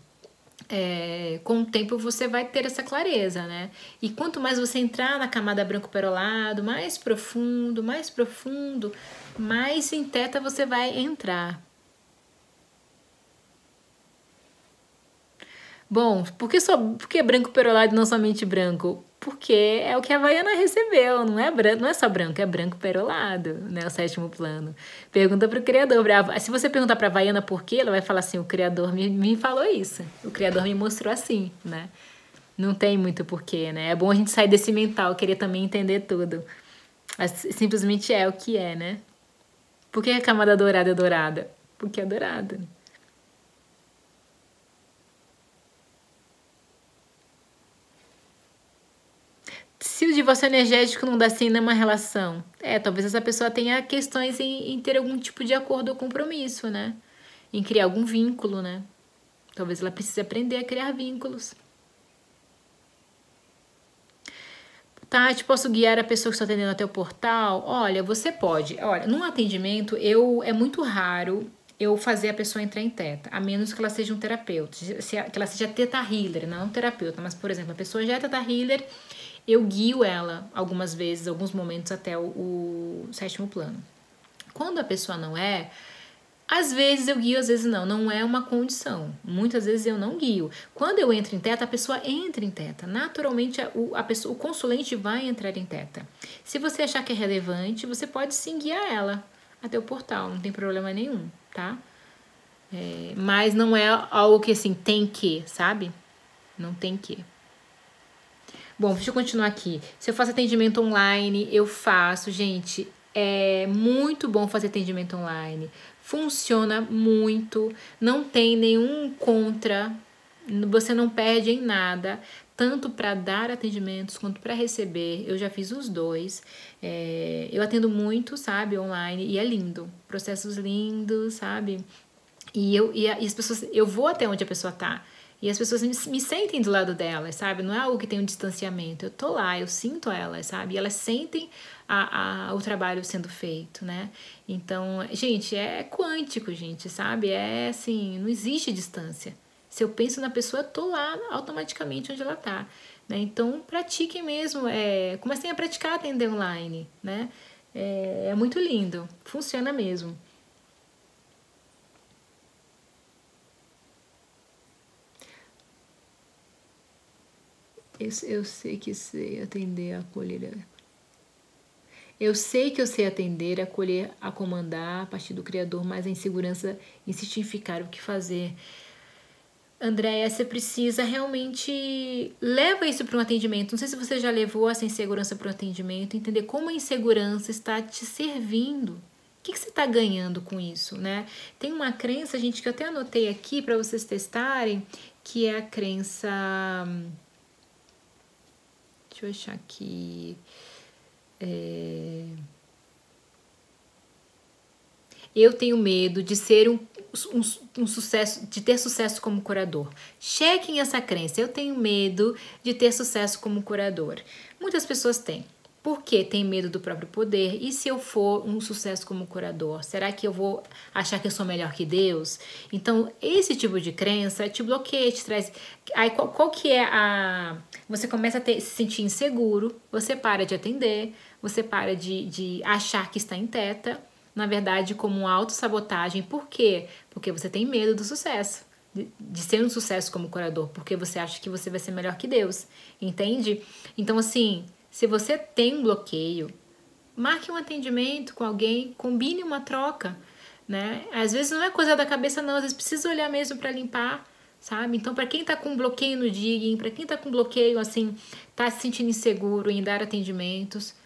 com o tempo você vai ter essa clareza, né? E quanto mais você entrar na camada branco perolado, mais profundo, mais em teta você vai entrar. Bom, por que branco perolado e não somente branco? Porque é o que a Havaiana recebeu, não é só branco, é branco perolado, né? O 7º plano. Pergunta para o Criador. Se você perguntar para a Havaiana por quê, ela vai falar assim, o Criador me falou isso. O Criador me mostrou assim, né? Não tem muito porquê, né? É bom a gente sair desse mental, querer também entender tudo. Mas simplesmente é o que é, né? Por que a camada dourada é dourada? Porque é dourada. Se o divórcio energético não dá sim numa relação, talvez essa pessoa tenha questões em ter algum tipo de acordo ou compromisso, né? Em criar algum vínculo, né? Talvez ela precise aprender a criar vínculos. Tati, posso guiar a pessoa que está atendendo até o portal? Olha, você pode. Olha, num atendimento, é muito raro eu fazer a pessoa entrar em teta, a menos que ela seja um terapeuta, que ela seja teta healer, não um terapeuta, mas, por exemplo, a pessoa já é teta healer, eu guio ela algumas vezes, alguns momentos até o 7º plano. Quando a pessoa não é, às vezes eu guio, às vezes não é uma condição. Muitas vezes eu não guio. Quando eu entro em teta, a pessoa entra em teta. Naturalmente, o consulente vai entrar em teta. Se você achar que é relevante, você pode sim guiar ela até o portal, não tem problema nenhum, tá? Mas não é algo que assim, tem que, sabe? Não tem que. Bom, deixa eu continuar aqui. Se eu faço atendimento online, eu faço, gente. É muito bom fazer atendimento online. Funciona muito, não tem nenhum contra, você não perde em nada, tanto para dar atendimentos quanto para receber. Eu já fiz os dois. Eu atendo muito, sabe, online, e é lindo. Processos lindos, sabe? E as pessoas, eu vou até onde a pessoa tá. E as pessoas me sentem do lado delas, sabe? Não é algo que tem um distanciamento. Eu tô lá, eu sinto elas, sabe? E elas sentem o trabalho sendo feito, né? Então, gente, é quântico, gente, sabe? É assim, não existe distância. Se eu penso na pessoa, eu tô lá automaticamente onde ela tá, né? Então, pratiquem mesmo, comecem a praticar atender online, né? É muito lindo, funciona mesmo. Eu sei que sei atender, acolher. Eu sei que eu sei atender, acolher, a comandar a partir do Criador, mas a insegurança insiste em ficar o que fazer. Andréia, você precisa realmente leva isso para um atendimento. Não sei se você já levou essa insegurança para um atendimento, entender como a insegurança está te servindo. O que você está ganhando com isso, né? Tem uma crença, gente, que eu até anotei aqui para vocês testarem, que é a crença... Deixa eu achar aqui. Eu tenho medo de ser um sucesso, de ter sucesso como curador. Chequem essa crença. Eu tenho medo de ter sucesso como curador. Muitas pessoas têm. Porque tem medo do próprio poder. E se eu for um sucesso como curador? Será que eu vou achar que eu sou melhor que Deus? Então, esse tipo de crença te bloqueia, te traz... Aí, qual que é a... Você começa a se sentir inseguro, você para de atender, você para de achar que está em teta, na verdade, como uma autossabotagem. Por quê? Porque você tem medo do sucesso. De ser um sucesso como curador, porque você acha que você vai ser melhor que Deus, entende? Então, assim, se você tem um bloqueio, marque um atendimento com alguém, combine uma troca, né? Às vezes não é coisa da cabeça, não, às vezes precisa olhar mesmo para limpar, sabe? Então, para quem tá com bloqueio no digging, para quem tá com bloqueio, assim, tá se sentindo inseguro em dar atendimentos,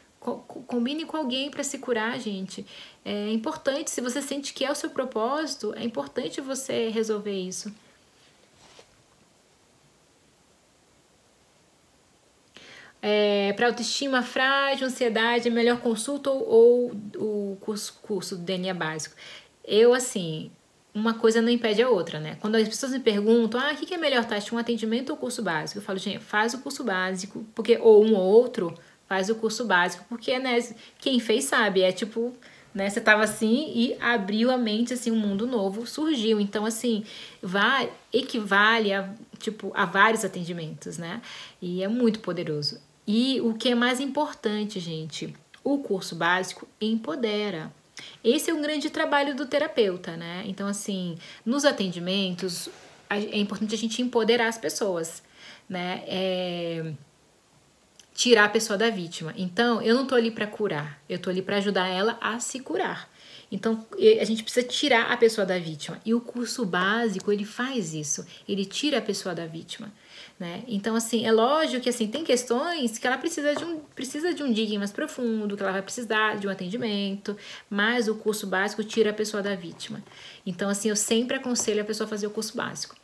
combine com alguém para se curar, gente. É importante, se você sente que é o seu propósito, é importante você resolver isso. Para autoestima frágil, ansiedade, é melhor consulta ou o curso do DNA básico? Eu, assim, uma coisa não impede a outra, né? Quando as pessoas me perguntam, o que é melhor, Tati, um atendimento ou curso básico? Eu falo, gente, faz o curso básico, porque ou um ou outro, faz o curso básico, porque, né, quem fez sabe, é tipo, né, você tava assim e abriu a mente, assim, um mundo novo surgiu. Então, assim, equivale a, tipo, a vários atendimentos, né? E é muito poderoso. E o que é mais importante, gente, o curso básico empodera. Esse é um grande trabalho do terapeuta, né? Então, assim, nos atendimentos, é importante a gente empoderar as pessoas, né? Tirar a pessoa da vítima. Então, eu não tô ali para curar, eu tô ali para ajudar ela a se curar. Então, a gente precisa tirar a pessoa da vítima. E o curso básico, ele faz isso. Ele tira a pessoa da vítima, né? Então, assim, é lógico que, assim, tem questões que ela precisa de um digging mais profundo, que ela vai precisar de um atendimento, mas o curso básico tira a pessoa da vítima. Então, assim, eu sempre aconselho a pessoa a fazer o curso básico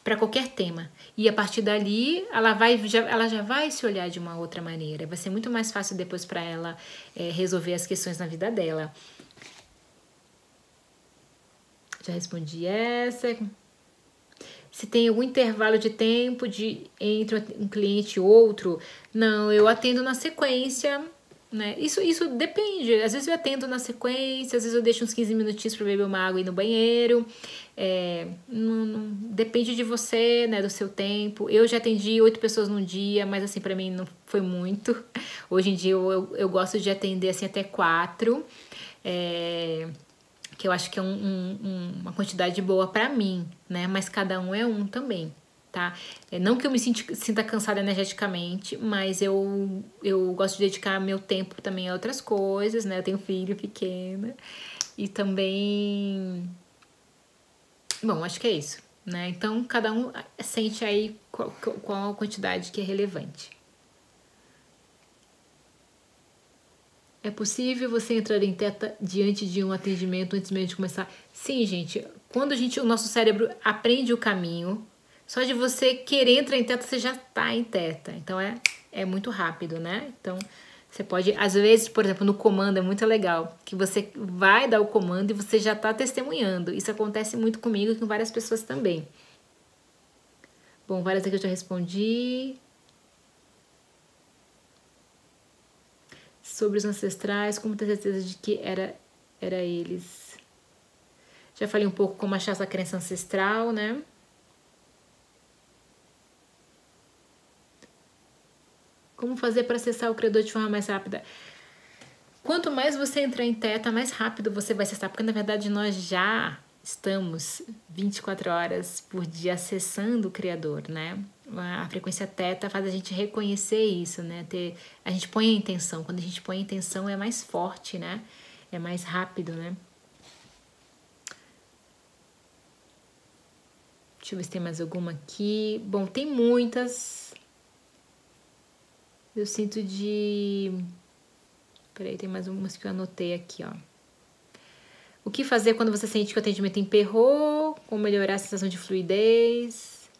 para qualquer tema. E a partir dali, ela já vai se olhar de uma outra maneira. Vai ser muito mais fácil depois para ela resolver as questões na vida dela. Já respondi essa. Se tem algum intervalo de tempo entre um cliente e outro, não, eu atendo na sequência, né? Isso depende. Às vezes eu atendo na sequência, às vezes eu deixo uns 15 minutinhos para beber uma água e ir no banheiro. Depende de você, né? Do seu tempo. Eu já atendi 8 pessoas num dia, mas assim, para mim não foi muito. Hoje em dia eu gosto de atender assim até 4. Que eu acho que é uma quantidade boa para mim, né? Mas cada um é um também, tá? Não que eu me sinta cansada energeticamente, mas eu gosto de dedicar meu tempo também a outras coisas, né? Eu tenho filho pequeno e também... Bom, acho que é isso, né? Então, cada um sente aí qual a quantidade que é relevante. É possível você entrar em teta diante de um atendimento antes mesmo de começar? Sim, gente. Quando o nosso cérebro aprende o caminho, só de você querer entrar em teta, você já tá em teta. Então, é muito rápido, né? Então, você pode... Às vezes, por exemplo, no comando é muito legal, que você vai dar o comando e você já tá testemunhando. Isso acontece muito comigo e com várias pessoas também. Bom, várias aqui eu já respondi. Sobre os ancestrais, como ter certeza de que era eles. Já falei um pouco como achar essa crença ancestral, né? Como fazer para acessar o criador de forma mais rápida? Quanto mais você entrar em teta, mais rápido você vai acessar, porque na verdade nós já estamos 24 horas por dia acessando o criador, né? A frequência teta faz a gente reconhecer isso, né? A gente põe a intenção. Quando a gente põe a intenção é mais forte, né? É mais rápido, né? Deixa eu ver se tem mais alguma aqui. Bom, tem muitas. Eu sinto de... Peraí, tem mais umas que eu anotei aqui, ó. O que fazer quando você sente que o atendimento emperrou? Como melhorar a sensação de fluidez?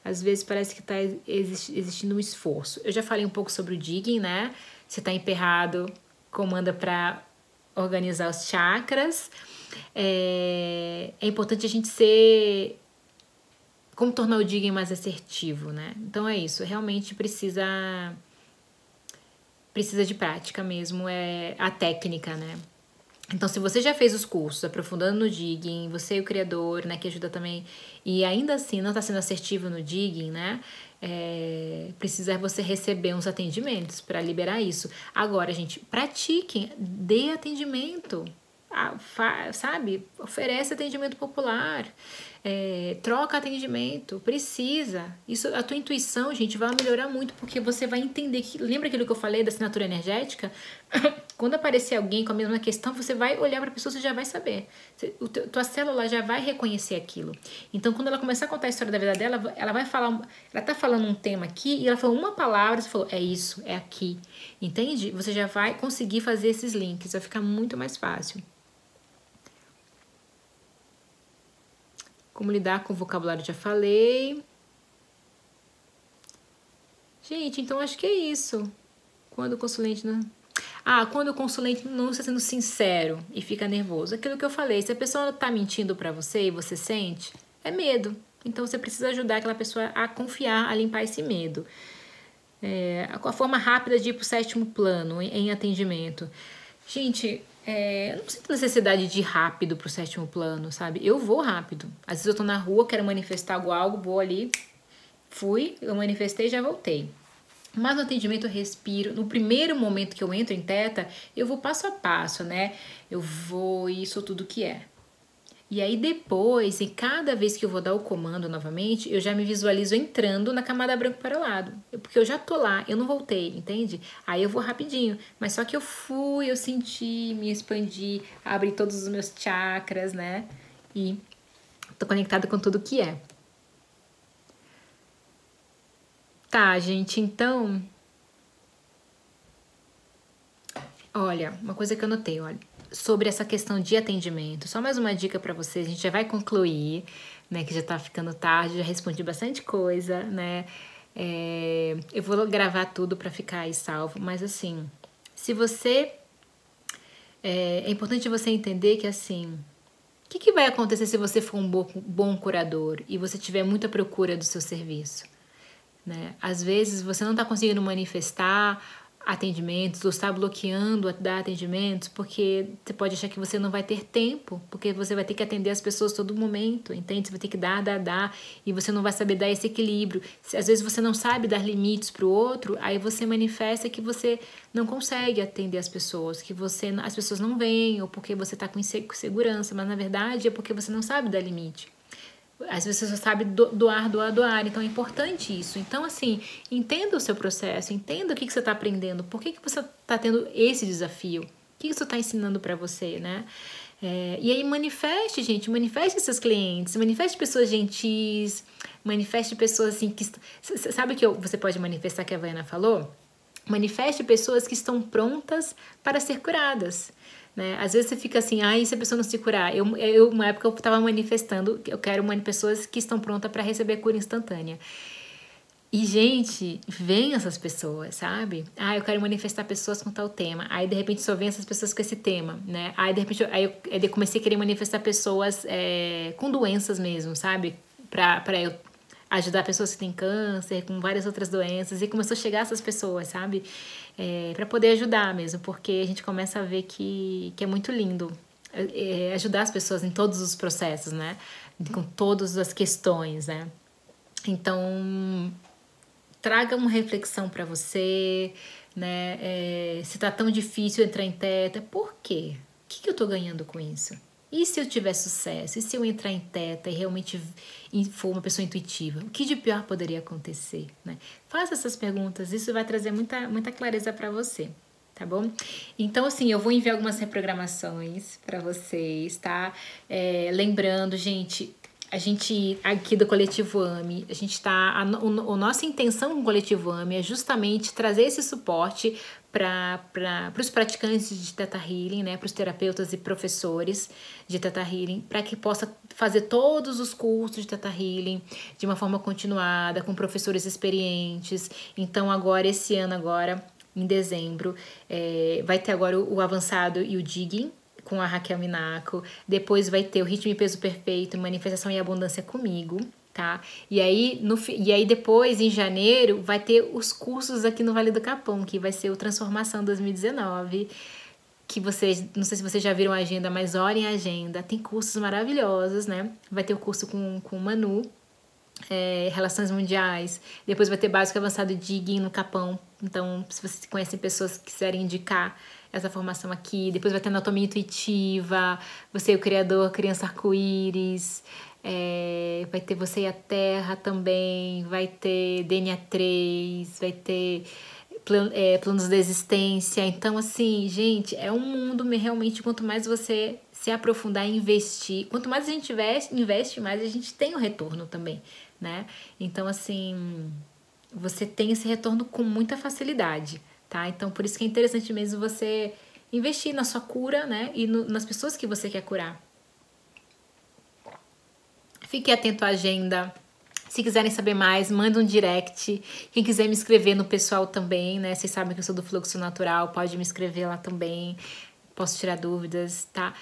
Às vezes parece que está existindo um esforço. Eu já falei um pouco sobre o digging, né? Se está emperrado, comanda para organizar os chakras. É importante a gente ser... Como tornar o digging mais assertivo, né? Então é isso. Realmente precisa precisa de prática mesmo, é a técnica, né? Então, se você já fez os cursos aprofundando no digging, você é o criador, né, que ajuda também, e ainda assim não está sendo assertivo no digging, né, precisa você receber uns atendimentos para liberar isso. Agora, gente, pratiquem, dê atendimento, sabe? Oferece atendimento popular, troca atendimento, precisa. Isso, a tua intuição, gente, vai melhorar muito, porque você vai entender que, lembra aquilo que eu falei da assinatura energética? Quando aparecer alguém com a mesma questão, você vai olhar para a pessoa, você já vai saber. Tua célula já vai reconhecer aquilo. Então, quando ela começar a contar a história da vida dela, ela vai falar, ela tá falando um tema aqui e ela falou uma palavra, você falou, é isso, é aqui. Entende? Você já vai conseguir fazer esses links, vai ficar muito mais fácil. Como lidar com o vocabulário, já falei. Gente, então acho que é isso. Quando o consulente não... quando o consulente não está sendo sincero e fica nervoso. Aquilo que eu falei, se a pessoa está mentindo para você e você sente, é medo. Então você precisa ajudar aquela pessoa a confiar, a limpar esse medo. A forma rápida de ir para o 7º plano em atendimento. Gente, eu não sinto necessidade de ir rápido pro 7º plano, sabe? Eu vou rápido. Às vezes eu tô na rua, quero manifestar algo, vou ali, fui, eu manifestei e já voltei. Mas no atendimento eu respiro. No primeiro momento que eu entro em teta, eu vou passo a passo, né? Eu vou isso tudo que é. E aí depois, em cada vez que eu vou dar o comando novamente, eu já me visualizo entrando na camada branco para o lado. Porque eu já tô lá, eu não voltei, entende? Aí eu vou rapidinho. Mas só que eu fui, eu senti, me expandi, abri todos os meus chakras, né? E tô conectada com tudo que é. Tá, gente, então... Olha, uma coisa que eu notei, olha... Sobre essa questão de atendimento, só mais uma dica para vocês, a gente já vai concluir, né, que já tá ficando tarde, já respondi bastante coisa, né, eu vou gravar tudo para ficar aí salvo, mas assim, se você, é importante você entender que assim, o que vai acontecer se você for um bom curador e você tiver muita procura do seu serviço, né, às vezes você não está conseguindo manifestar atendimentos ou está bloqueando dar atendimentos porque você pode achar que você não vai ter tempo, porque você vai ter que atender as pessoas todo momento, entende? Você vai ter que dar, e você não vai saber dar esse equilíbrio. Às vezes você não sabe dar limites para o outro, aí você manifesta que você não consegue atender as pessoas, que as pessoas não vêm, ou porque você está com insegurança, mas na verdade é porque você não sabe dar limite. Às vezes você só sabe doar, então é importante isso. Então, assim, entenda o seu processo, entenda o que você está aprendendo, por que você está tendo esse desafio, o que isso está ensinando para você, né? E aí manifeste, gente, manifeste seus clientes, manifeste pessoas gentis, manifeste pessoas assim que... Sabe o que você pode manifestar que a Havaiana falou? Manifeste pessoas que estão prontas para ser curadas. Né? Às vezes você fica assim, e se a pessoa não se curar? Uma época eu estava manifestando, eu quero pessoas que estão prontas para receber cura instantânea. E, gente, vem essas pessoas, sabe? Eu quero manifestar pessoas com tal tema. Aí, de repente, só vem essas pessoas com esse tema, né? Aí, de repente, eu comecei a querer manifestar pessoas com doenças mesmo, sabe? Pra eu ajudar pessoas que têm câncer, com várias outras doenças. E começou a chegar essas pessoas, sabe? Para poder ajudar mesmo, porque a gente começa a ver que é muito lindo ajudar as pessoas em todos os processos, né? Com todas as questões, né? Então, traga uma reflexão para você, né? Se tá tão difícil entrar em teta, por quê? O que eu tô ganhando com isso? E se eu tiver sucesso? E se eu entrar em teta e realmente for uma pessoa intuitiva? O que de pior poderia acontecer, né? Faça essas perguntas, isso vai trazer muita clareza para você, tá bom? Então, assim, eu vou enviar algumas reprogramações para vocês, tá? Lembrando, gente, a gente aqui do Coletivo AME, a gente tá... A nossa intenção com o Coletivo AME é justamente trazer esse suporte para os praticantes de Theta Healing, né, para os terapeutas e professores de Theta Healing, para que possa fazer todos os cursos de Theta Healing de uma forma continuada, com professores experientes. Então, agora, esse ano, em dezembro, vai ter agora o avançado e o digging, com a Raquel Minaco. Depois vai ter o ritmo e peso perfeito, manifestação e abundância comigo. tá? E aí depois, em janeiro, vai ter os cursos aqui no Vale do Capão, que vai ser o Transformação 2019, que vocês, não sei se vocês já viram a agenda, mas olhem a agenda, tem cursos maravilhosos, né? Vai ter o curso com o Manu, Relações Mundiais, depois vai ter Básico Avançado Digging no Capão, então se vocês conhecem pessoas que quiserem indicar essa formação aqui, depois vai ter Anatomia Intuitiva, Você e o Criador, Criança Arco-Íris, vai ter Você e a Terra também, vai ter DNA 3, vai ter planos de existência. Então, assim, gente, é um mundo realmente, quanto mais você se aprofundar e investir, quanto mais a gente investe, mais a gente tem o retorno também, né? Então, assim, você tem esse retorno com muita facilidade, tá? Então, por isso que é interessante mesmo você investir na sua cura, né? E nas pessoas que você quer curar. Fique atento à agenda. Se quiserem saber mais, manda um direct. Quem quiser me escrever no pessoal também, né? Vocês sabem que eu sou do Fluxo Natural, pode me escrever lá também. Posso tirar dúvidas, tá?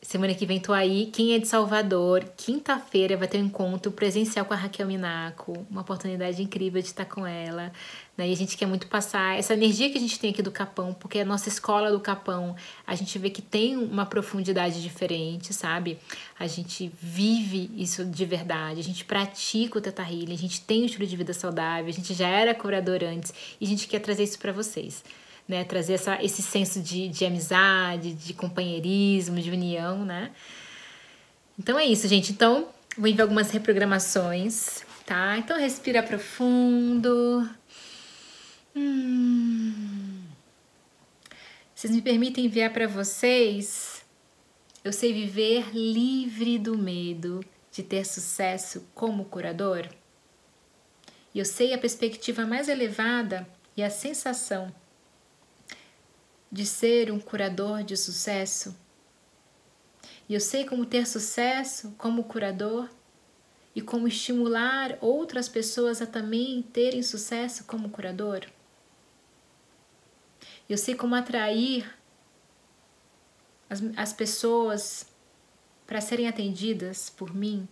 Semana que vem tô aí. Quem é de Salvador, quinta-feira vai ter um encontro presencial com a Raquel Minaco. Uma oportunidade incrível de estar com ela, né? E a gente quer muito passar essa energia que a gente tem aqui do Capão, porque a nossa escola do Capão, a gente vê que tem uma profundidade diferente, sabe? A gente vive isso de verdade, a gente pratica o Theta Healing, a gente tem um estilo de vida saudável, a gente já era curador antes e a gente quer trazer isso para vocês. Né, trazer esse senso de amizade, de companheirismo, de união, né? Então é isso, gente. Então, vou enviar algumas reprogramações, tá? Então, respira profundo. Vocês me permitem enviar para vocês? Eu sei viver livre do medo de ter sucesso como curador. E eu sei a perspectiva mais elevada e a sensação de ser um curador de sucesso. E eu sei como ter sucesso como curador e como estimular outras pessoas a também terem sucesso como curador. Eu sei como atrair as pessoas para serem atendidas por mim.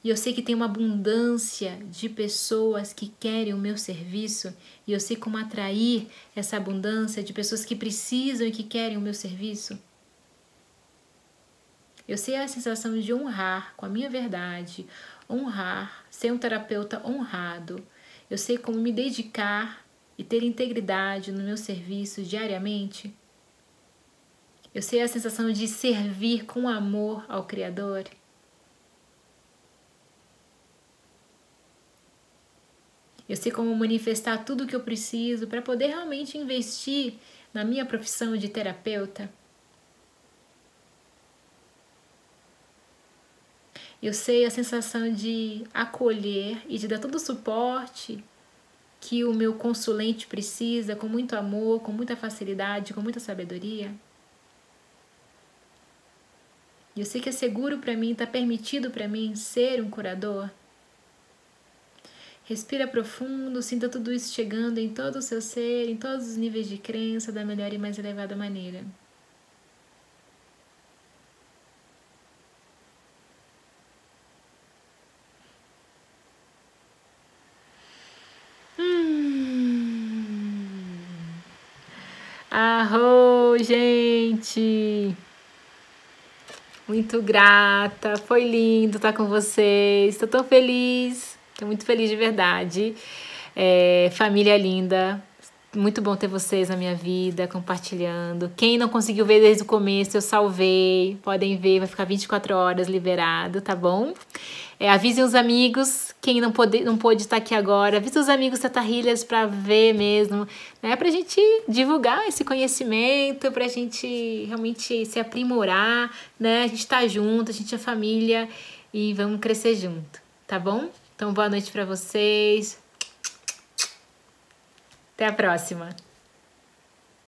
E eu sei que tem uma abundância de pessoas que querem o meu serviço. E eu sei como atrair essa abundância de pessoas que precisam e que querem o meu serviço. Eu sei a sensação de honrar com a minha verdade, honrar, ser um terapeuta honrado. Eu sei como me dedicar e ter integridade no meu serviço diariamente. Eu sei a sensação de servir com amor ao Criador. Eu sei como manifestar tudo o que eu preciso para poder realmente investir na minha profissão de terapeuta. Eu sei a sensação de acolher e de dar todo o suporte que o meu consulente precisa, com muito amor, com muita facilidade, com muita sabedoria. E eu sei que é seguro para mim, está permitido para mim ser um curador. Respira profundo, sinta tudo isso chegando em todo o seu ser, em todos os níveis de crença, da melhor e mais elevada maneira. Arro, gente! Muito grata, foi lindo estar com vocês, estou tão feliz, estou muito feliz de verdade. Família linda, muito bom ter vocês na minha vida, compartilhando. Quem não conseguiu ver desde o começo, eu salvei, podem ver, vai ficar 24 horas liberado, tá bom? Avisem os amigos, quem não pôde estar aqui agora, avise os amigos Theta Healers para ver mesmo, né? Pra gente divulgar esse conhecimento, pra gente realmente se aprimorar, né? A gente tá junto, a gente é família e vamos crescer junto, tá bom? Então, boa noite para vocês. Até a próxima.